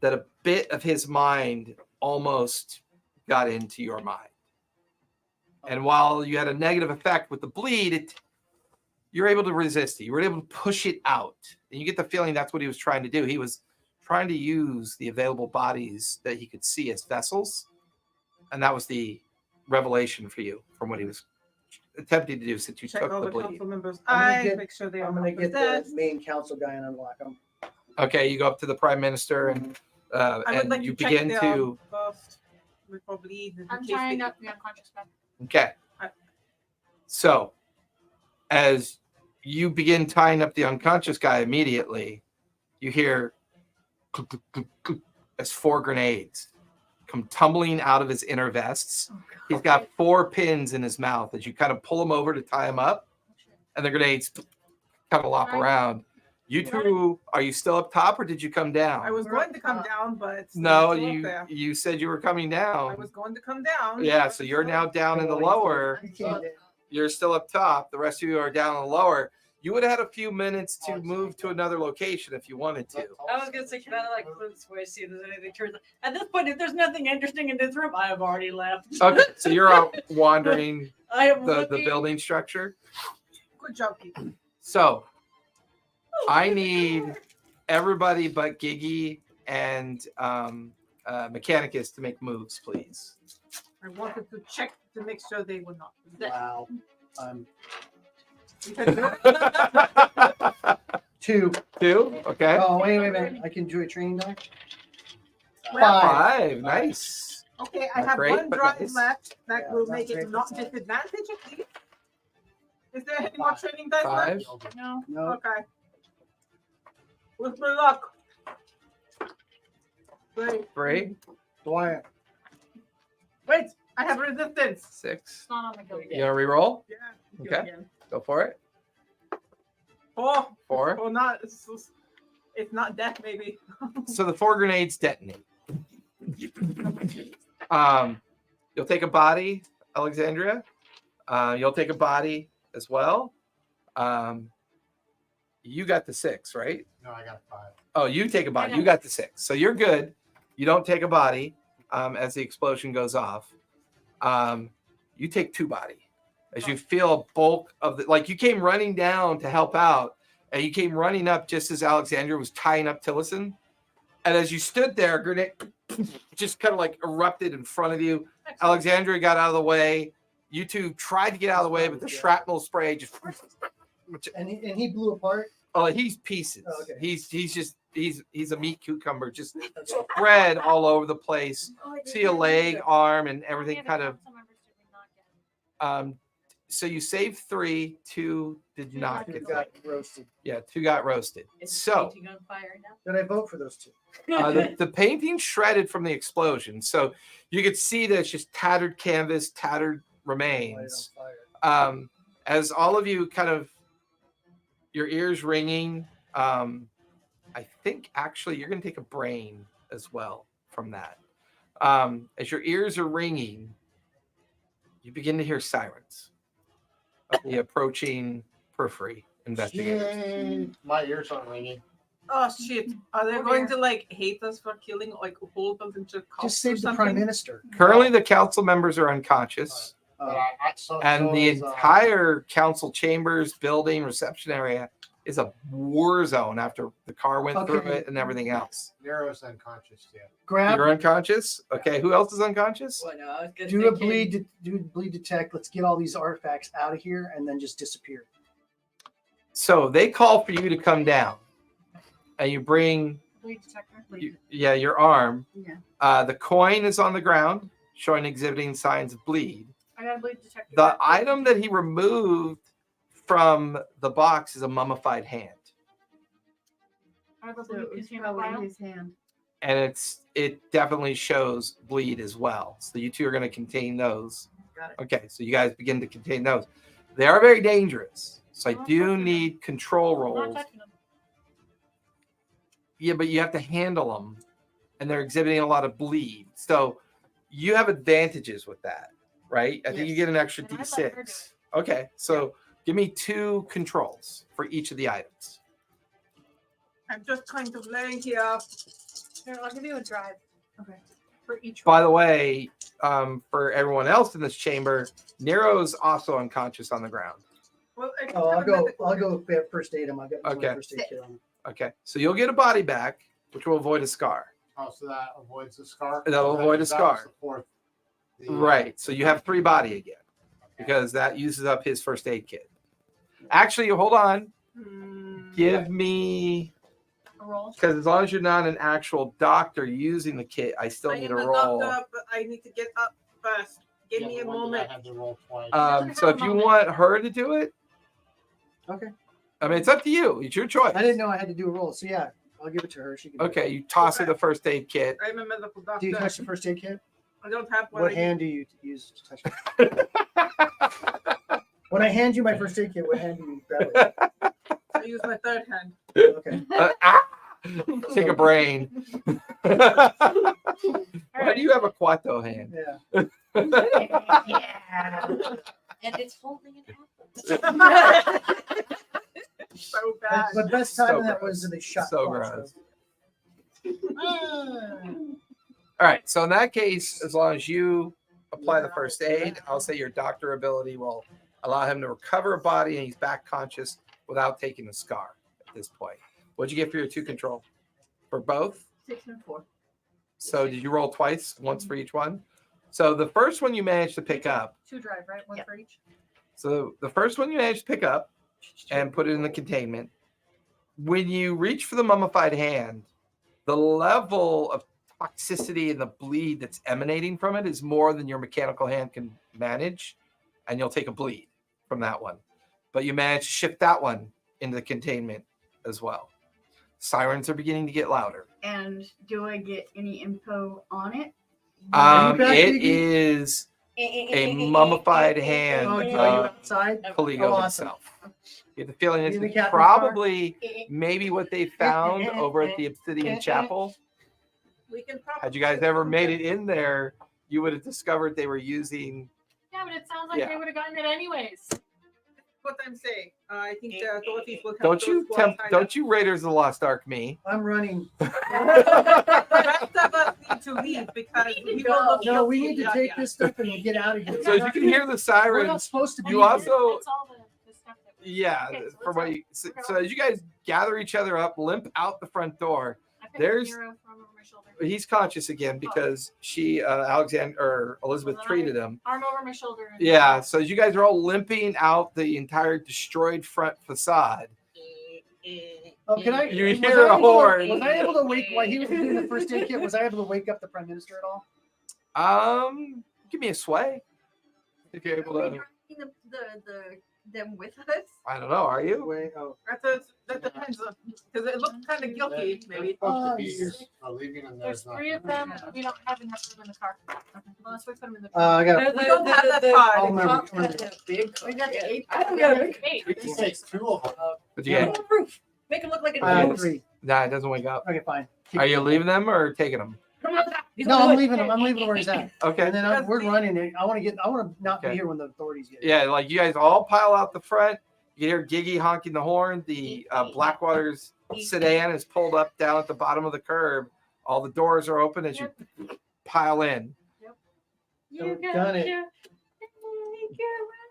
a bit of his mind almost got into your mind. And while you had a negative effect with the bleed, you're able to resist it. You were able to push it out. And you get the feeling that's what he was trying to do. He was trying to use the available bodies that he could see as vessels. And that was the revelation for you from what he was attempting to do since you Check took all the the bleed. council members' I'm gonna eyes, get- make sure they are I'm gonna not get the possessed. main council guy and unlock him. Okay, you go up to the prime minister and I would like you to check begin their to. first before bleed. in I'm case tying they- up the unconscious man. Okay. So, as you begin tying up the unconscious guy immediately, you hear click, click, click, click, as 4 grenades come tumbling out of his inner vests. He's got 4 pins in his mouth as you kind of pull him over to tie him up, and the grenades kind of lop around. You two, are you still up top or did you come down? I was going to come down, but it's No, still up you there. you said you were coming I down. was going to come down. Yeah, so you're now down in the lower. You're still up top. The rest of you are down in the lower. You would have had a few minutes to move to another location if you wanted to. I was gonna say, can I like flip this way, see if there's anything turns? At this point, if there's nothing interesting in this room, I have already left. Okay, so you're out wandering I am the looking. building structure. Good job, Keith. So I need everybody but Giggy and Mechanicus to make moves, please. I wanted to check to make sure they would not. Wow. Because 2. 2, okay. Oh, wait a minute. I can do a training die. Well, 5, nice. okay, I Not have great, one but drive nice. left that Yeah, will not make it great, not but nice. disadvantage at least. Is there any more training dice 5. left? No. No. Okay. With my luck. Great. 3, Dwyer. Wait, I have resistance. 6. It's not on the guild. You gonna re-roll? Yeah. Okay, go for it. 4. 4. Or not. It's not death, maybe. So the 4 grenades detonate. You'll take a body, Alexandria. You'll take a body as well. You got the 6, right? No, I got 5. Oh, you take a body. You got the 6. So you're good. You don't take a body as the explosion goes off. You take 2 body. As you feel a bulk of the, like you came running down to help out, and you came running up just as Alexandria was tying up Tillison. And as you stood there, a grenade just kind of like erupted in front of you. Alexandria got out of the way. You two tried to get out of the way, but the shrapnel spray just. And he blew apart. Oh, he's pieces. Oh, okay. He's a meat cucumber, just spread all over the place. See a leg, arm, and everything kind of. So you saved 3, 2 did not get Got saved. roasted. Yeah, 2 got roasted. Is So painting on fire now? Did I vote for those 2? the painting shredded from the explosion. So you could see that it's just tattered canvas, tattered remains. As all of you kind of your ears ringing, I think actually you're going to take a brain as well from that. As your ears are ringing, you begin to hear sirens of the approaching periphery investigators. Yay. My ears aren't ringing. Oh shit! Are they going to like hate us for killing like hold us into cults Just or save the something? prime minister. Currently, the council members are unconscious, But and the entire council chambers, building, reception area is a war zone after the car went through Okay. it and everything else. Nero's unconscious yet. Grab. You're unconscious? Okay, who else is unconscious? Well, no, I was gonna Do a thinking- bleed detect. Let's get all these artifacts out of here and then just disappear. So they call for you to come down, and you bring Bleed detector. your arm. Yeah. The coin is on the ground, showing exhibiting signs of bleed. I got a bleed detector. The item that he removed from the box is a mummified hand. I have a So bleed it was container probably file. his hand. and it definitely shows bleed as well. So you two are going to contain those. Got it. Okay, so you guys begin to contain those. They are very dangerous, so I I'm not do touching need control I'm not rolls. touching them. Yeah, but you have to handle them, and they're exhibiting a lot of bleed. So you have advantages with that, right? I think you get an extra And I'd let her do D6. Okay, so give me 2 controls for each of the items. I'm just kind of laying here. Here, I'll give you a drive. Okay. For each By one. the way, for everyone else in this chamber, Nero's also unconscious on the ground. Well, I Oh, have a method- I'll go first aid him. I got my Okay. first aid kit on. Okay, so you'll get a body back, which will avoid a scar. Oh, so that avoids the scar. That'll That- avoid a that scar. will support the, Right, so you have 3 body again because that uses up his first aid kit. Actually, hold on. Give me, A roll. because as long as you're not an actual doctor using the kit, I still I need am a a roll. doctor, but I need to get up first. Give Yeah, me a the one that moment. I had to roll twice. So if you want her to do it, Okay. I mean, it's up to you. It's your choice. I didn't know I had to do a roll, so yeah, I'll give it to her. She can. do it. Okay, you toss her the first aid kit. I'm a medical doctor. Do you touch the first aid kit? I don't have one. What hand do you use to touch it? When I hand you my first aid kit, what hand do you grab it? I use my third hand. Okay. Take a brain. Why do you have a Quato hand? Yeah. And it's holding an apple. So bad. The best time of that was in the shot. So clock, gross. All right. So in that case, as long as you apply the first aid, I'll say your doctor ability will allow him to recover a body and he's back conscious without taking a scar at this point. What'd you get for your 2 control? For both? 6 and 4. So did you roll twice, once for each one? So the first one you managed to pick up. 2 drive, right? One Yep. for each. So the first one you managed to pick up and put it in the containment. When you reach for the mummified hand, the level of toxicity and the bleed that's emanating from it is more than your mechanical hand can manage, and you'll take a bleed from that one. But you managed to shift that one into the containment as well. Sirens are beginning to get louder. And do I get any info on it? Are you back, It Iggy? is a mummified hand Oh, are you of outside? Caligo Oh, awesome. himself. You get the feeling You in the it's captain's probably maybe what they found over at the Obsidian Chapel. We can probably Had you guys ever made it in there, you would have discovered they were using. Yeah, but it sounds like Yeah. they would have gotten it anyways. What I'm saying. I think the authorities will have Don't you those tempt? walls Don't you Raiders of the Lost Ark me? I'm running. The rest of us need to leave because we will look No, we guilty. need to Yeah, take yeah. this stuff and get out of here. So as you can hear the We're not sirens, supposed to be you here. also That's all the stuff that we yeah. Okay, so From let's what go. you, so as you guys gather each other up, limp out the front door. I picked There's- Nero from over my shoulder. He's conscious again because she Alexander or Elizabeth Well, then treated him. Arm over my shoulder. and- Yeah, so as you guys are all limping out the entire destroyed front facade, Oh, can I? You was hear I a able to- horn. Was I able to wake while he was doing the first aid kit? Was I able to wake up the prime minister at all? give me a sway. If you're able Are we to, dragging them with us? I don't know. Are you? Wait, oh, That depends on because it looks kind of guilty. Maybe. Supposed to be yes. here, so leaving them There's there's 3 of them. We don't have enough room in the car. Unless we put them in the I got. The- We don't have that far. I'll remember. cops had a big We got the 8. I don't got a big Eight. It takes 2 of them. But you get, on the roof. Make him look like a I had ghost. 3. nah, it doesn't wake up. Okay, fine. Are you leaving them or taking them? Come on, he's No, gonna I'm do it. leaving him. I'm leaving him where he's at. Okay. And then we're running. And I want to not be Okay. here when the authorities get. Yeah, like you guys all pile out the front. You hear Giggy honking the horn. The Blackwater's sedan is pulled up down at the bottom of the curb. All the doors are open as you pile in. You Done it. you-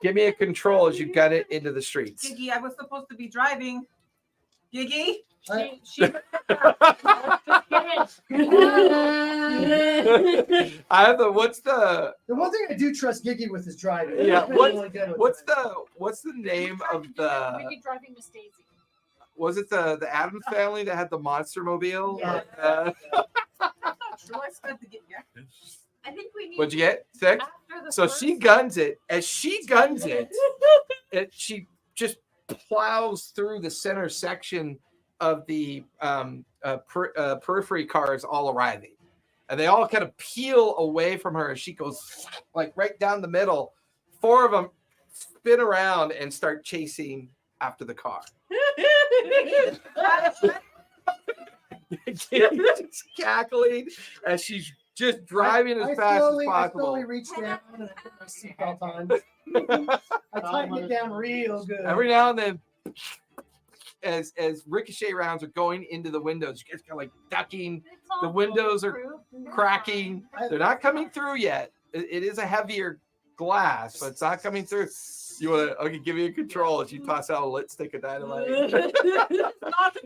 Give me a control as you gut it into the streets. Giggy, I was supposed to be driving. Giggy, She I have the what's the The one thing I do trust Giggy with is driving. Yeah, He's been what's- really good with what's driving. what's the name of the Maybe driving Miss Daisy. was it the Adams family that had the monster mobile? Yeah. Uh, I'm not sure. I spent to get yeah. I think we need. what'd you get? 6? After the So first- she guns it. As she guns it, she just plows through the center section of the periphery cars all arriving, and they all kind of peel away from her as she goes like right down the middle. 4 of them spin around and start chasing after the car. Just cackling as she's just driving as fast as I possible. slowly reach down and put my seatbelt on. I tighten it down real good. Every now and then, as ricochet rounds are going into the windows, you guys are like ducking. It's all The windows are bulletproof and they're cracking. fine. They're not coming through yet. It is a heavier glass, but it's not coming through. You want to? Okay, give me a control as you toss out a lit stick of dynamite. Not a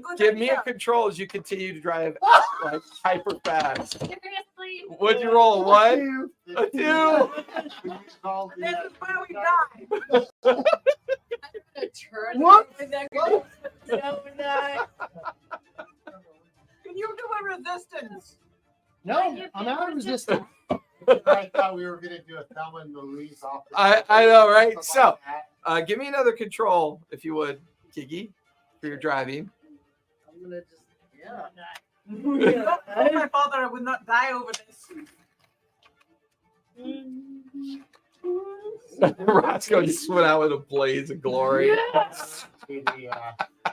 good Give me a idea. control as you continue to drive like hyper fast. Seriously? What'd you roll? A 1? A 2? It's called the, This is where we die. I'm gonna turn. What? And then go down and die. Can you do a resistance? No, I'm out of resistance. I thought we were gonna do a Thelma and Louise off. the- I know, right? Something So, like give me another control, if you would, Kiki, for your driving. I'm gonna just yeah. Oh, my father, I would not die over this. Roscoe just went out with a blaze of glory. that. To the,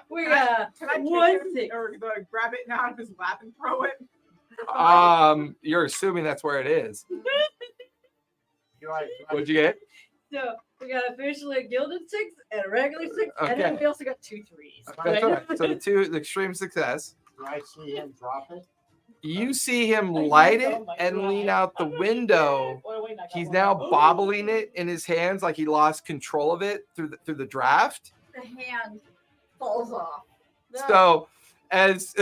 We Can I take one it thing. or grab it now out of his lap and throw it? You're assuming that's where it is. What'd you get? So we got officially a gilded 6 and a regular 6, and Okay. then we also got 2 3s. That's all right. So the extreme success. do I see him drop it? You see him light it and lean out the window. He's now bobbling it in his hands like he lost control of it through the draft. The hand falls off. So as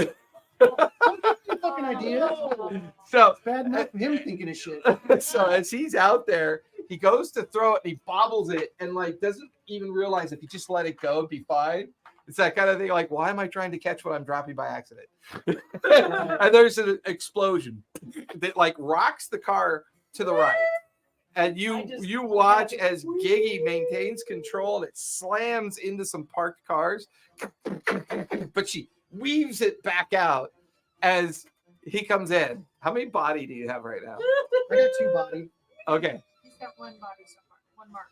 Fucking idea. so It's bad enough for him thinking of shit. so as he's out there, he goes to throw it and he bobbles it and like doesn't even realize if he just let it go, it'd be fine. It's that kind of thing like, why am I trying to catch what I'm dropping by accident? And there's an explosion that like rocks the car to the right. And you watch as Giggy maintains control and it slams into some parked cars, but she weaves it back out as he comes in. How many body do you have right now? I got 2 body. Okay. He's got 1 body so far. 1 mark.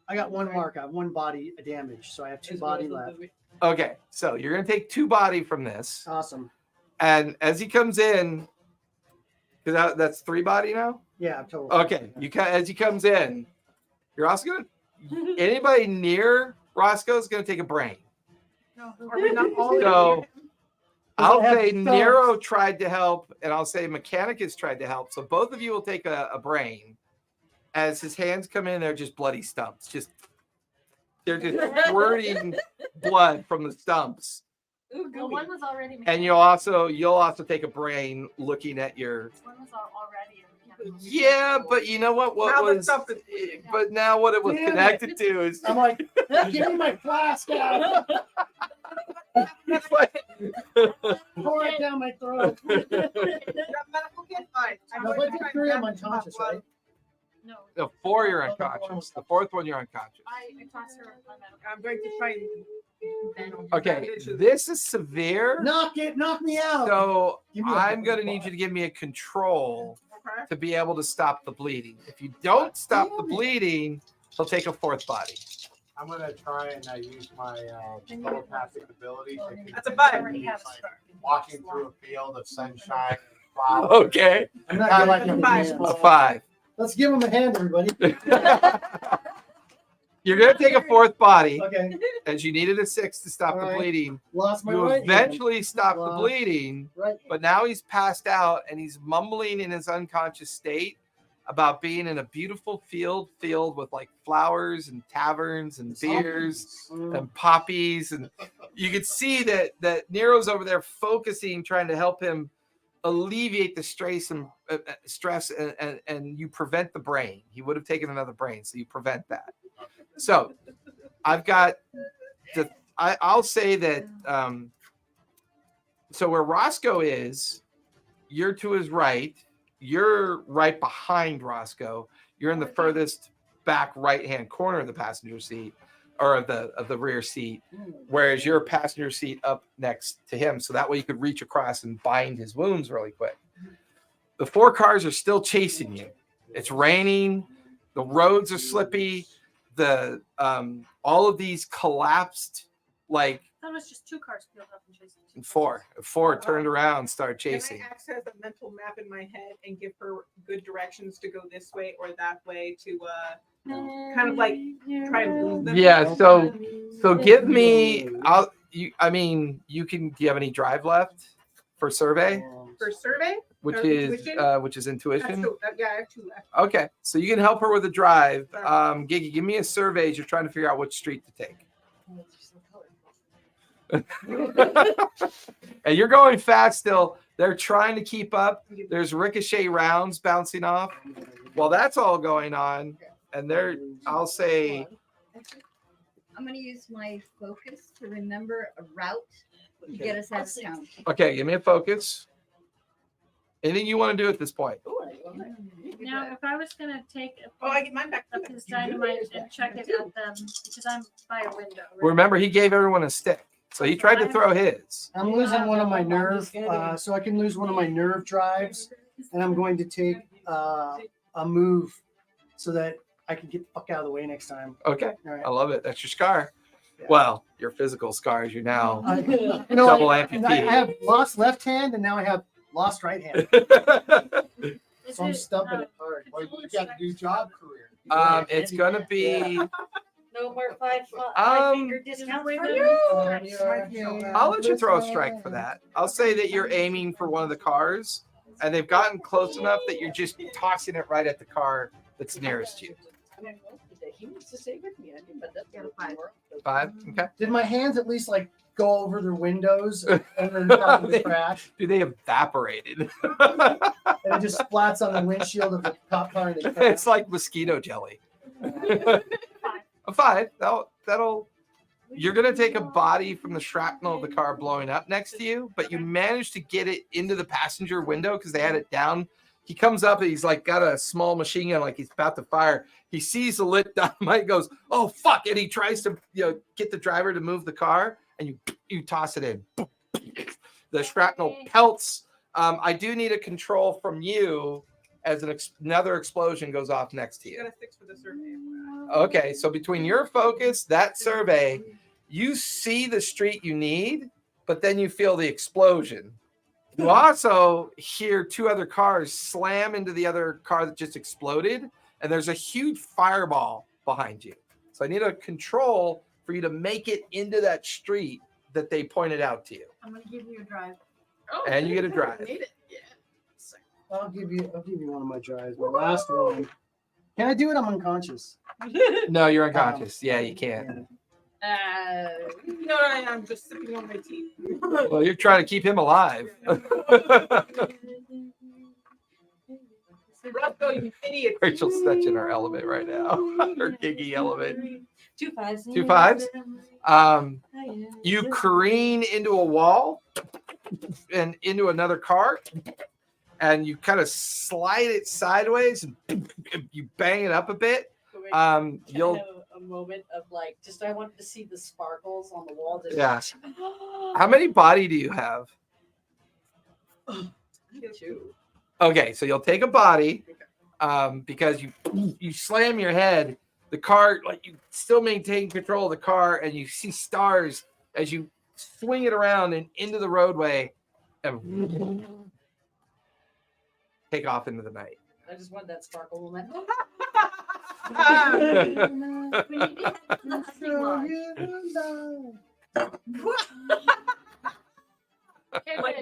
I got 1 mark. I have 1 body damage, so I have 2 body left. Okay. So you're gonna take 2 body from this. Awesome. And as he comes in, because that's 3 body now. Yeah, I'm totally. Okay, as he comes in, you're also gonna anybody near Roscoe's gonna take a brain. No, are we not all So I'll I have say thumbs? Nero tried to help, and I'll say Mechanicus tried to help. So both of you will take a brain. As his hands come in, they're just bloody stumps. They're just squirting blood from the stumps. Ooh, Well, 1 was already. And you'll also take a brain looking at your. 1 was already. Yeah, but you know what? Now the was? stuff is- But now what it was Damn it. connected to is. I'm like, give me my flask out. Pour it down my throat. You got medical kit? Fine. No, if I take 3, I'm unconscious, right? No. The 4 you're unconscious. The 4th one you're unconscious. I tossed her my medical. I'm going to try and Okay, this is severe. Knock me out. So Give me a I'm fucking gonna need body. you to give me a control Okay. to be able to stop the bleeding. If you don't stop the bleeding, he'll take a 4th body. I'm gonna try and use my telepathic ability. That's a 5. Already have a start. Walking through a field of sunshine and flowers. Okay, I'm not I good like at the hands. a 5. Let's give him a hand, everybody. You're gonna take a 4th body, Okay. as you needed a 6 to stop All the right. bleeding. Lost my You right hand. eventually stop the Lost. bleeding, Right. but now he's passed out and he's mumbling in his unconscious state about being in a beautiful field filled with like flowers and taverns and beers and poppies, and you could see that Nero's over there focusing, trying to help him alleviate the stress and you prevent the brain. He would have taken another brain, so you prevent that. So I've got I'll say that so where Roscoe is, you're to his right. You're right behind Roscoe. You're in the furthest back right-hand corner of the passenger seat. or of the rear seat, whereas your passenger seat up next to him, so that way you could reach across and bind his wounds really quick. The 4 cars are still chasing you. It's raining. The roads are slippy. The all of these collapsed, like That was just 2 cars peeled up and chasing. 4 turned around, started chasing. Can I access a mental map in my head and give her good directions to go this way or that way to kind of like try to lose them? Yeah. So give me. You can. Do you have any drive left for survey? For survey? Which Or is intuition? intuition. Yeah, I have 2 left. Okay, so you can help her with the drive. Giggy, give me a survey as you're trying to figure out which street to take. And you're going fast still. They're trying to keep up. There's ricochet rounds bouncing off. While that's all going on, and I'll say, I'm going to use my focus to remember a route to get us out of town. okay, give me a focus. Anything you want to do at this point? Now, if I was gonna take Oh, I get mine back. up his dynamite and check it at them, because I'm by a window. Right? Remember, he gave everyone a stick, so he tried to throw his. I'm losing one of my nerve, so I can lose one of my nerve drives, and I'm going to take a move so that I can get the fuck out of the way next time. Okay, All right. I love it. That's your scar. Yeah. Well, your physical scars. You're now You know, double I amputee. have lost left hand, and now I have lost right hand. Is So I'm it, stumping it hard. Well, you got a new job career. It's gonna be. No more 5-finger discount for Wait, you. I'll let you throw a strike for that. I'll say that you're aiming for one of the cars, and they've gotten close enough that you're just tossing it right at the car that's nearest you. He wants to stay with me. I think, but that's Got a 5. 5. Okay. Did my hands at least like go over their windows and then probably crash? Dude, they evaporated. And it just splats on the windshield of the cop car and they crash. It's like mosquito jelly. A 5. That'll. You're gonna take a body from the shrapnel of the car blowing up next to you, but you managed to get it into the passenger window because they had it down. He comes up and he's like got a small machine gun, like he's about to fire. He sees the lit dynamite, goes, "Oh fuck!" and he tries to get the driver to move the car, and you toss it in. The shrapnel pelts. I do need a control from you as another explosion goes off next to You you. got a 6 for the survey. Okay, so between your focus, that survey, you see the street you need, but then you feel the explosion. You also hear 2 other cars slam into the other car that just exploded, and there's a huge fireball behind you. So I need a control for you to make it into that street that they pointed out to you. I'm going to give you a drive. Oh, And you get a drive. Need it. Yeah. I'll give you one of my drives. My last one. Can I do it? I'm unconscious. No, you're unconscious. Yeah, you can't. No, I'm just sipping on my tea. Well, you're trying to keep him alive. Roscoe, you idiot. Rachel's touching her element right now. Her giggy element. 2 5s. 2 5s. You careen into a wall and into another car, and you kind of slide it sideways and you bang it up a bit. You'll a moment of like, just I wanted to see the sparkles on the wall. Yeah. How many body do you have? 2. Okay, so you'll take a body because you slam your head. The car, like you still maintain control of the car, and you see stars as you swing it around and into the roadway and take off into the night. I just want that sparkle moment. We need to head to the hunting lodge. Okay, but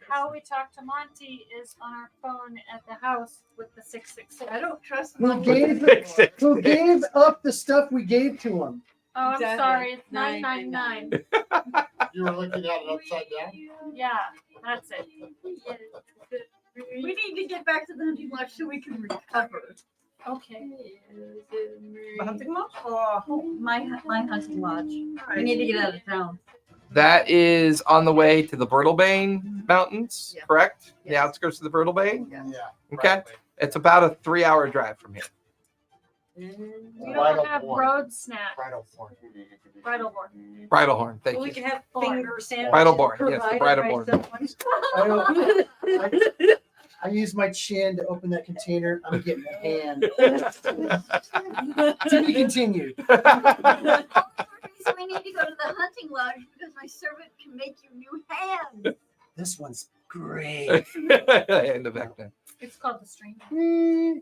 how we talk to Monty is on our phone at the house with the 666. I don't trust Who my gave up the stuff we gave to him? Oh, I'm Exactly. sorry. It's 999. 999. You were looking at it upside down? Yeah, that's it. We need to get back to the hunting lodge so we can recover. Okay. The hunting lodge? Oh, My hunting lodge. We need to get out of town. That is on the way to the Brittlebane Mountains, Yeah. correct? The Yes. outskirts of the Brittlebane? Yeah. Yeah. Okay. It's about a 3-hour drive from here. We Bridal don't have board. road snack. Bridal horn. Bridal board. Bridal horn. Thank Well, we you. can have Born. finger sandwiches. Bridal board, yes, the provided bridal by board. someone. I use my chin to open that container. I'm getting a hand. To be continued. So we need to go to the hunting lodge because my servant can make you new hands. This one's great. In the back then. It's called the stream. Yeah.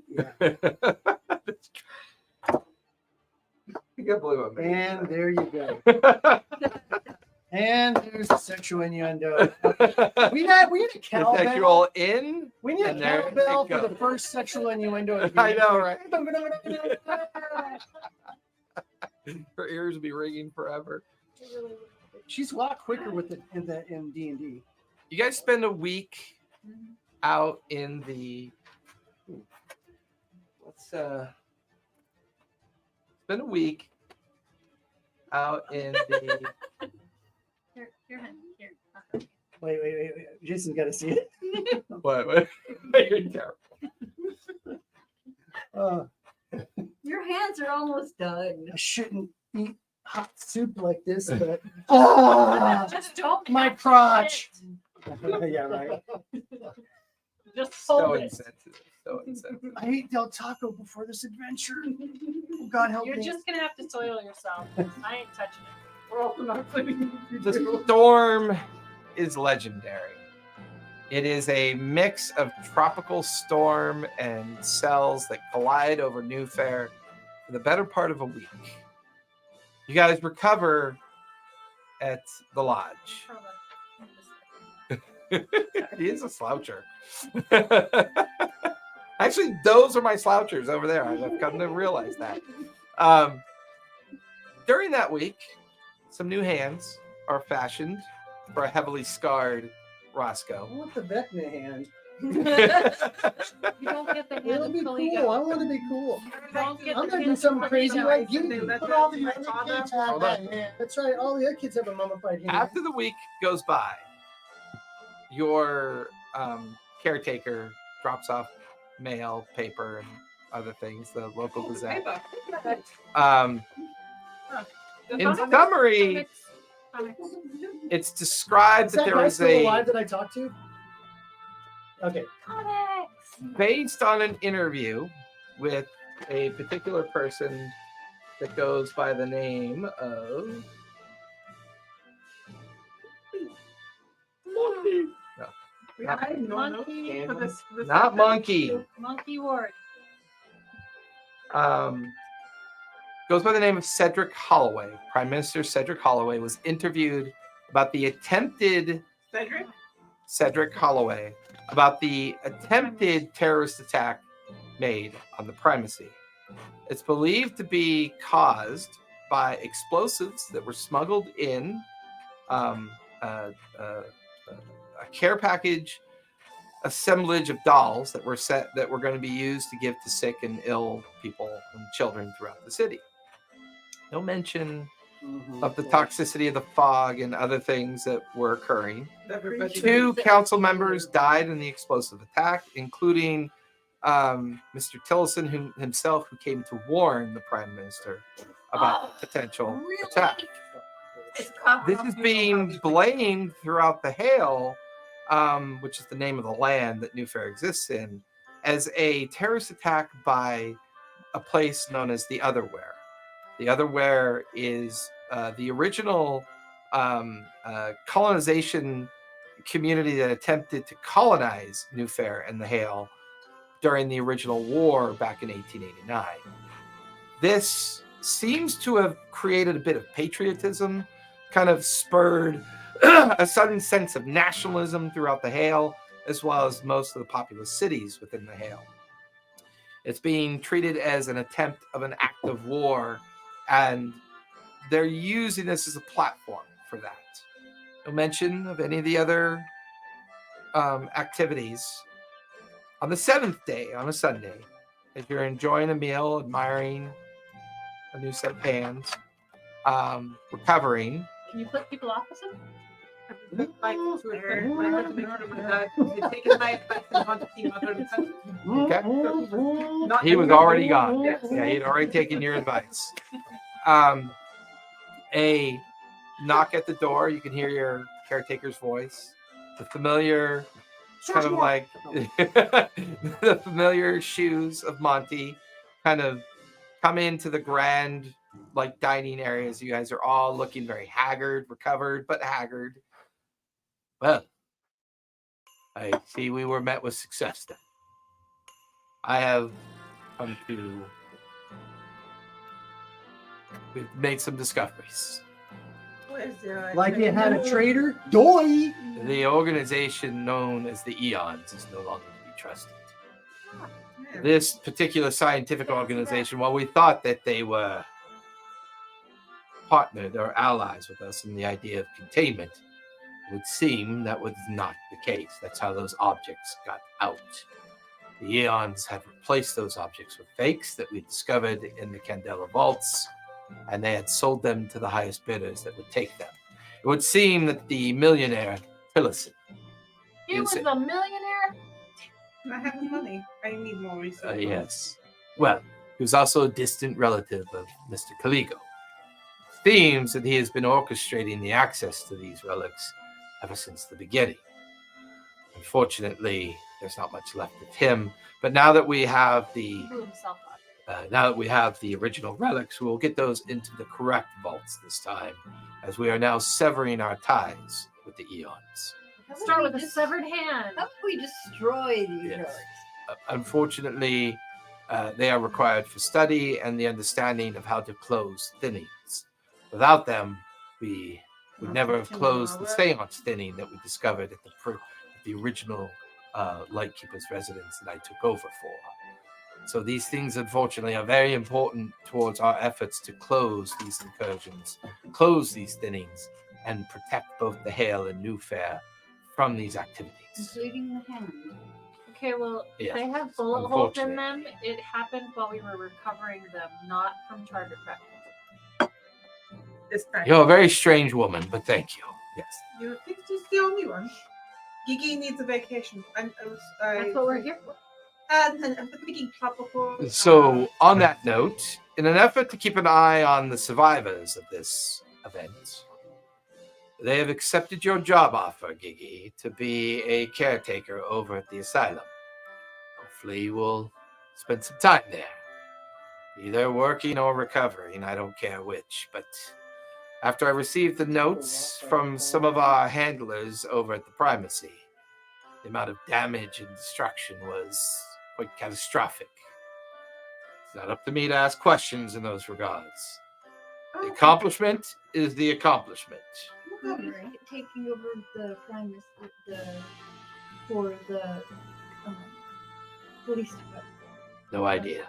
You can't believe I'm making And that. there you go. And there's the sexual innuendo. We need a The cowbell. sexual in. We need a and there cowbell you for go. the first sexual innuendo. of the I know, game. right? Her ears will be ringing forever. She's a lot quicker with it in D&D. You guys spend a week out in the. Let's spend a week out in the. Here. Wait. Jason's got to see it. What? You're terrible. Your hands are almost done. I shouldn't eat hot soup like this, but Just don't. my touch crotch. it. Yeah, right. Just So hold it. insensitive. So insensitive. I ate Del Taco before this adventure. Oh, God help You're me. just gonna have to soil yourself. I ain't touching it. We're also not cleaning. The storm is legendary. It is a mix of tropical storm and cells that collide over Newfaire for the better part of a week. You guys recover at the lodge. He is a sloucher. Actually, those are my slouchers over there. I've come to realize that. During that week, some new hands are fashioned for a heavily scarred I Roscoe. want the Vecna hand. You don't get the hand It'll of be cool. I Caligo. want to be cool. You don't get I'm the gonna do hand of something crazy Caligo. like you. But all the other kids have Hold that on. hand. That's right. All the other kids have a mummified hand. After the week goes by, your caretaker drops off mail, paper, and other things, the local gazette. In summary, Comics. it's described Is that that there guy is still alive a, that I talked to? Okay. based on an interview with a particular person that goes by the name of Monkey. not Monkey. Monkey Ward. Goes by the name of Cedric Holloway. Prime Minister Cedric Holloway was interviewed about the attempted Cedric Holloway about the attempted terrorist attack made on the primacy. It's believed to be caused by explosives that were smuggled in a care package assemblage of dolls that were going to be used to give to sick and ill people and children throughout the city. No mention of the toxicity of the fog and other things that were occurring. 2 council members died in the explosive attack, including Mr. Tillison who came to warn the Prime Minister about the potential attack. This is being blamed throughout the Hail, which is the name of the land that Newfaire exists in, as a terrorist attack by a place known as the Otherwhere. The Otherwhere is the original colonization community that attempted to colonize Newfaire and the Hail during the original war back in 1889. This seems to have created a bit of patriotism, kind of spurred a sudden sense of nationalism throughout the Hail, as well as most of the populous cities within the Hail. It's being treated as an attempt of an act of war, and they're using this as a platform for that. No mention of any of the other activities. On the 7th day, on a Sunday, if you're enjoying a meal, admiring a new set of hands, recovering, Can you flip people off with them? Like to a certain point, I have to make sure they take a knife back and want to see mother and son. Okay. Not He was everybody- already gone. Yes. Yeah, he'd already taken your advice. A knock at the door. You can hear your caretaker's voice. The familiar, kind of like the familiar shoes of Monty, kind of come into the grand, like dining areas. You guys are all looking very haggard, recovered, but haggard. Well, I see we were met with success then. I have come to. We've made some discoveries. What is there? Like you had a traitor? Doy! The organization known as the Eons is no longer to be trusted. This particular scientific organization, while we thought that they were partnered or allies with us in the idea of containment, it would seem that was not the case. That's how those objects got out. The Eons had replaced those objects with fakes that we discovered in the Candela vaults, and they had sold them to the highest bidders that would take them. It would seem that the millionaire Tillison, He was a millionaire. I have the money. I need more resources. yes, well, he was also a distant relative of Mr. Caligo. It seems that he has been orchestrating the access to these relics ever since the beginning. Unfortunately, there's not much left of him, but now that we have the Blew himself up. now that we have the original relics, we'll get those into the correct vaults this time, as we are now severing our ties with the Eons. Start with a severed hand. How can we destroy these Yes. relics? Unfortunately, they are required for study and the understanding of how to close thinnings. Without them, we would never have closed the seance thinning that we discovered at the original Lightkeeper's residence that I took over for. So these things, unfortunately, are very important towards our efforts to close these incursions, close these thinnings, and protect both the Hale and Newfaire from these activities. Including the hand. Okay, well, if Yes, they have bullet holes in unfortunate. them, it happened while we were recovering them, not from target practice. This time. You're a very strange woman, but thank you. Yes. You think she's the only one? Gigi needs a vacation. That's what we're here for. And I'm thinking tropical. So, on that note, in an effort to keep an eye on the survivors of this event, they have accepted your job offer, Gigi, to be a caretaker over at the asylum. Hopefully, you will spend some time there, either working or recovering. I don't care which. But after I received the notes from some of our handlers over at the primacy, the amount of damage and destruction was quite catastrophic. It's not up to me to ask questions in those regards. The accomplishment is the accomplishment. Taking over the primus for the police department. No idea.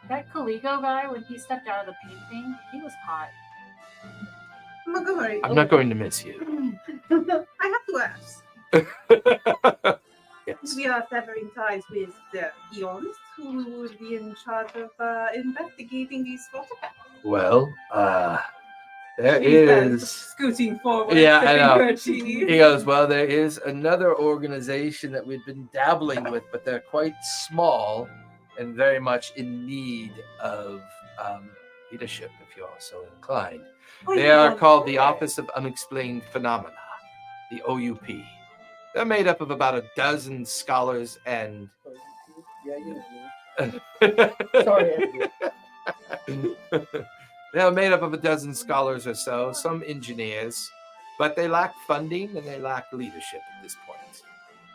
That Caligo guy, when he stepped out of the painting, he was hot. Montgomery, I'm not going to miss you. I have to ask. Yes. We are severing ties with the Eons, who will be in charge of investigating these photographs. Well, there He's is. scooting forward. Yeah, I sipping know. her tea. He goes, well, there is another organization that we've been dabbling with, but they're quite small and very much in need of leadership, if you're so inclined. They are called the Office of Unexplained Phenomena, the OUP. They're made up of about a dozen scholars and... Yeah, you know. Sorry, Andrew. They're made up of a dozen scholars or so, some engineers, but they lack funding and they lack leadership at this point.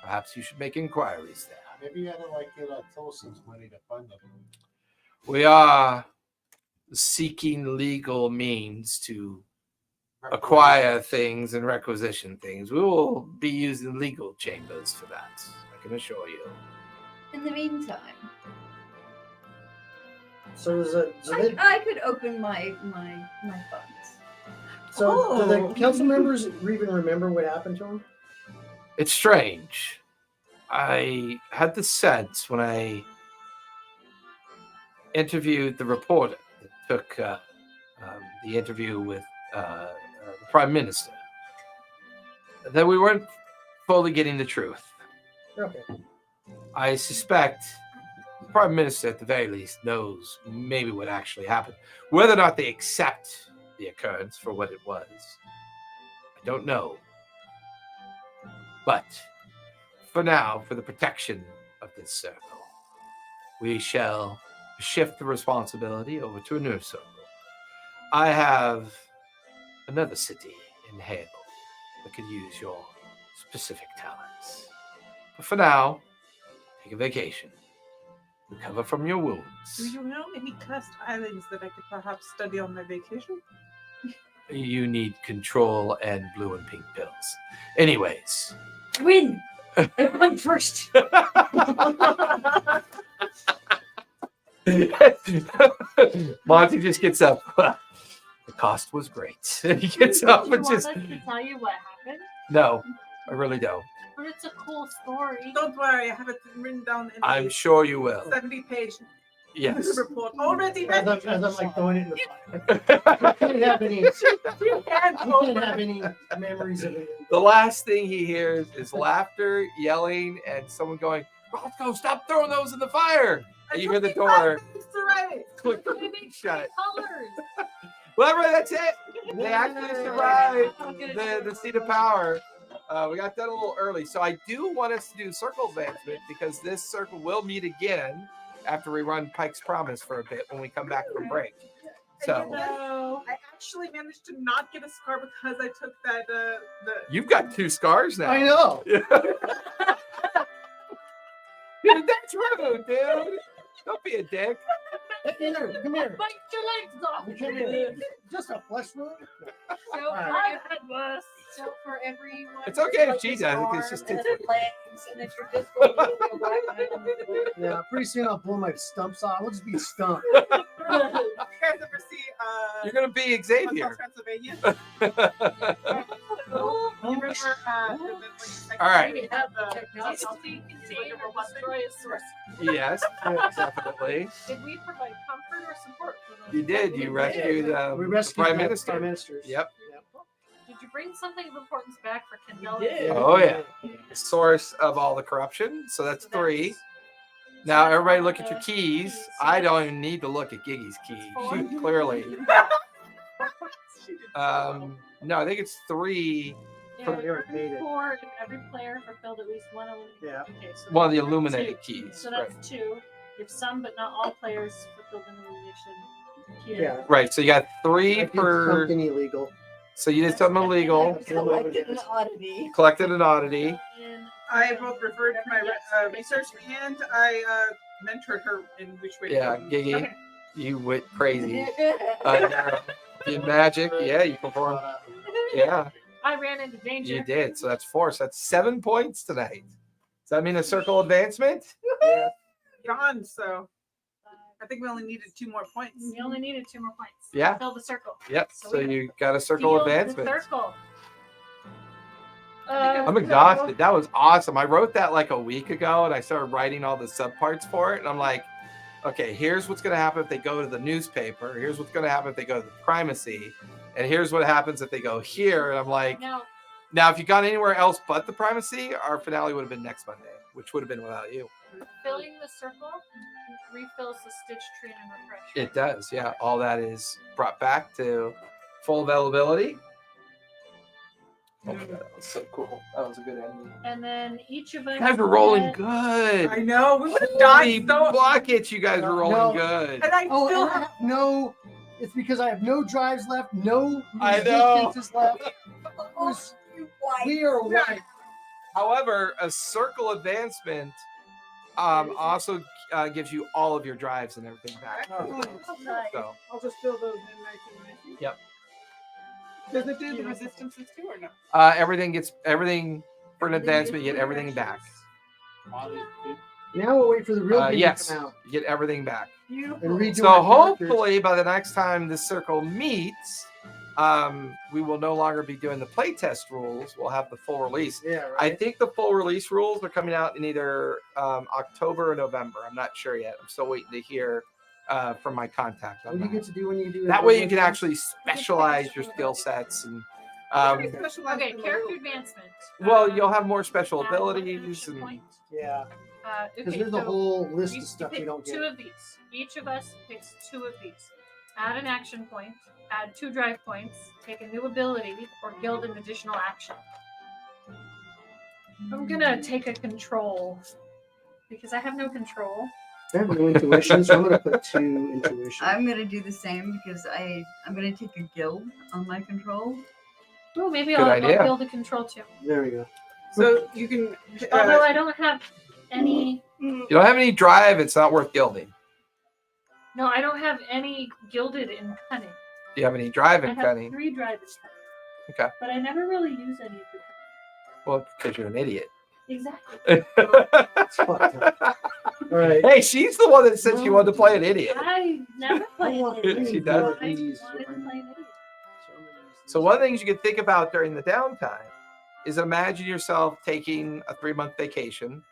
Perhaps you should make inquiries there. Maybe I don't like get Tilson's money to fund them. We are seeking legal means to acquire things and requisition things. We will be using legal chambers for that, I can assure you. In the meantime, So is it? I could open my funds. So do the council members even remember what happened to them? It's strange. I had the sense when I interviewed the reporter that took the interview with the Prime Minister that we weren't fully getting the truth. Okay. I suspect the Prime Minister, at the very least, knows maybe what actually happened. Whether or not they accept the occurrence for what it was, I don't know. But for now, for the protection of this circle, we shall shift the responsibility over to a new circle. I have another city in Hale that could use your specific talents. But for now, take a vacation. Recover from your wounds. Do you know any cursed islands that I could perhaps study on my vacation? You need control and blue and pink pills. Anyways. Win. I won first. Monty just gets up. The cost was great. And he gets up and just. us to tell you what happened? No, I really don't. But it's a cool story. Don't worry, I have it written down in I'm a sure you will. 70-page Yes. report already As ready. I'm like throwing it in the fire. You didn't have any. You didn't have any memories of it. The last thing he hears is laughter, yelling, and someone going, Roscoe, stop throwing those in the fire. And you hear the door click They make shut. colors. Well, everybody, that's it. They actually survived the seat of power. We got done a little early. So I do want us to do circle advancement because this circle will meet again after we run Pike's Promise for a bit when we come back from break. So I actually managed to not get a scar because I took that the you've got 2 scars now. I know. Dude, that's rude, dude. Don't be a dick. Come here. Come here. Bite your legs off. Just a flesh wound. So, I had worse. so for everyone, It's okay if like, she his does it, it's arms just and different. his legs, and if you're just going to go back and Yeah, pretty soon I'll pull my stumps off. We'll just be stumped. you guys ever see You're gonna be Hotel Xavier. Transylvania? All You remember right. we had the Technology contain or destroy a source. Yes, definitely. Did we provide comfort or support for those? You did. You rescued We the rescued Prime the Minister. Prime Ministers. Yep. Did you bring something of importance back for Candela? did. Oh yeah. The source of all the corruption. So that's 3. Now everybody look at your keys. I don't even need to look at Giggy's key. She clearly. No, I think it's 3. Yeah, From here, made it. 4 if every player fulfilled at least one illuminated. Yeah. Okay, so One of the that's illuminated 2. keys. So Right. that's 2. If some but not all players fulfilled an illumination. Yeah. Right. So you got 3 I did for. something illegal. So you did something illegal. Collected an oddity. Collected an oddity. And I both referred to my research and I mentored her in which way. to Yeah, go. Giggy, Okay. you went crazy. In magic, yeah, you performed. Yeah, I ran into danger. you did. So that's 4. So that's 7 points tonight. Does that mean a circle advancement? Gone, so I think we only needed 2 more points. We only needed 2 more points. Yeah. Fill the circle. Yep. So we you got a circle filled the advancement. Circle. I'm exhausted. That was awesome. I wrote that like a week ago and I started writing all the subparts for it. And I'm like, okay, here's what's going to happen if they go to the newspaper. Here's what's going to happen if they go to the primacy. And here's what happens if they go here. And I'm like, Now, if you got anywhere else but the primacy, our finale would have been next Monday, which would have been without you. filling the circle refills the stitch tree and refresh. It does. Yeah. All that is brought back to full availability. Oh my God, that was so cool. That was a good ending. And then each of us. You guys were rolling get- good. I know, we would have Holy died so buckets, you guys were rolling No. good. and I Oh, still and I have no. It's because I have no drives left, no I know. resistances left. It was- we are white. However, a circle advancement also gives you all of your drives and everything back. Excellent. So I'll just fill those in 1990. Yep. Does it do the resistances too or no? everything for an advancement, you get everything back. Now we'll wait for the real game Yes, to come out you get everything back. and redo So our characters. hopefully by the next time this circle meets, we will no longer be doing the playtest rules. We'll have the full release. Yeah, right. I think the full release rules are coming out in either October or November. I'm not sure yet. I'm still waiting to hear from my contact What on do you that. get to do when you do That way you can actually specialize your skill sets and Very specialized Okay, in the character rule. advancement. Well, you'll have more special add 1 abilities. action And, point. Yeah, because Okay, there's a so whole list you of stuff pick we don't get. 2 of these. Each of us picks 2 of these. Add an action point, add 2 drive points, take a new ability, or guild an additional action. I'm gonna take a control because I have no control. I have no intuition, so I'm gonna put 2 intuition. I'm gonna do the same because I'm gonna take a guild on my control. Oh, maybe Good I'll idea. build a control too. There we go. So you can. Although I don't have any. you don't have any drive, it's not worth gilding. No, I don't have any gilded in cunning. Do you have any drive I in have cunning? 3 drive in cunning. Okay. But I never really use any of the cunning. Well, because you're an idiot. Exactly. Fucked up. All right. Hey, she's the one that said she wanted to play an idiot. I never play an idiot. She does. I wanted to play an idiot. So one of the things you can think about during the downtime is imagine yourself taking a 3-month vacation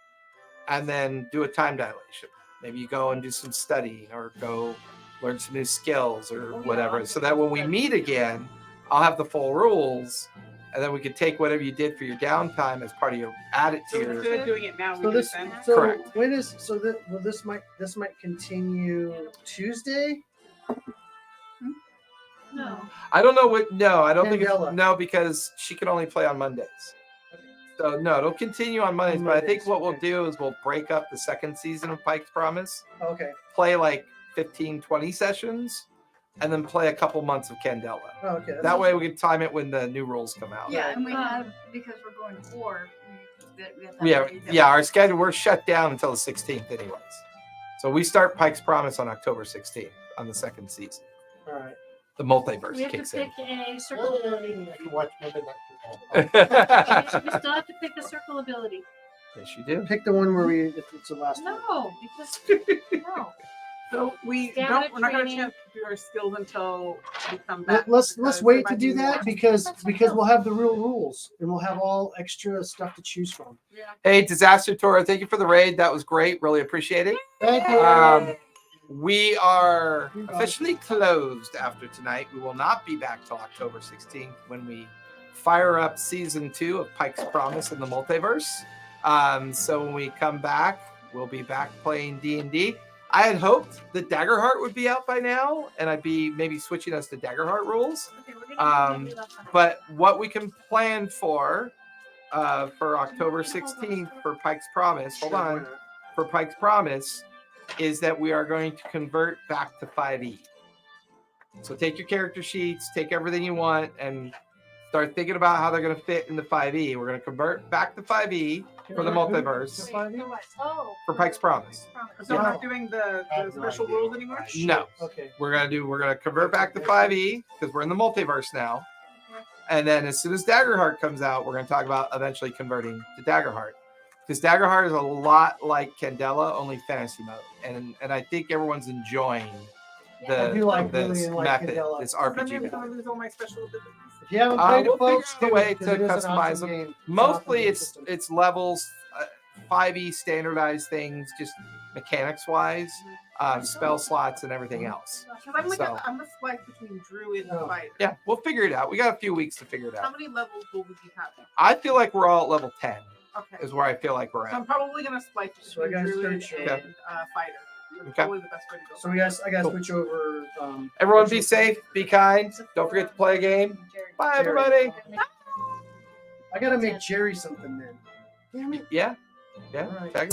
and then do a time dilation. Maybe you go and do some studying or go learn some new skills or whatever. So that when we meet again, I'll have the full rules, and then we can take whatever you did for your downtime as part of your add it to So your. instead of doing it now, we So do this, it then. so Correct. when is so that well this might continue Tuesday. No. I don't know what. No, I don't think Candela. it's no because she can only play on Mondays. So no, it'll continue on Mondays. On But I think Mondays, what we'll okay. do is we'll break up the second season of Pike's Promise, Okay. play like 15, 20 sessions, and then play a couple months of Candela. Oh, okay. That way we can time it when the new rules come out. Yeah, and we have because we're going to war. We have that Yeah, day that yeah. we- Our schedule we're shut down until the 16th, anyways. So we start Pike's Promise on October 16th on the second season. All right. The multiverse We have to kicks pick a circle ability. You watch Monday Night in. Football. We still have to pick a circle ability. Yes, you do. Pick the one where we if it's the last one. No, because no. So we're not Stamina going to training. do our skills until we come back. Let's because wait there to might do be that more. because we'll have the real rules and we'll have all extra stuff to choose from. Hey, Disaster Tour, thank you for the raid. That was great. Really appreciate it. Thank you. We are officially closed after tonight. We will not be back till October 16th when we fire up season 2 of Pike's Promise in the multiverse. So when we come back, we'll be back playing D&D. I had hoped that Daggerheart would be out by now, and I'd be maybe switching us to Daggerheart rules. Okay, we're gonna do that. But what we can plan for October 16th for Pike's Promise, hold on, for Pike's Promise, is that we are going to convert back to 5e. So take your character sheets, take everything you want, and start thinking about how they're going to fit into 5e. We're going to convert back to 5e for the multiverse Oh, for Pike's Promise. So we're not doing the special rules anymore? No, Okay. we're gonna convert back to 5e because we're in the multiverse now. And then as soon as Daggerheart comes out, we're going to talk about eventually converting to Daggerheart. Because Daggerheart is a lot like Candela, only fantasy mode. And I think everyone's enjoying I do like this really like method, Candela. this So then RPG I'm method. going to lose all my special abilities. If you haven't played We'll it, folks, figure out a way do to it, 'cause it is an customize awesome them. game. It's an Mostly awesome it's system. it's levels, 5e standardized things, just mechanics wise, spell slots and everything else. Because So- I'm a splice between Druid and Oh. Fighter. Yeah, we'll figure it out. We got a few weeks to figure it How out. many levels will we be having? I feel like we're all at level 10 Okay. is where I feel like we're So I'm at. probably going to splice So I between gotta Druid search, and Fighter. That's Okay. probably the best way to go. So I gotta Cool. switch over. Everyone be safe, be kind. Don't forget to play a game. Bye, everybody. I gotta make Jerry something then. Damn it. Yeah. Yeah. All right. Tag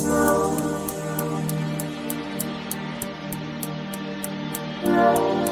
him.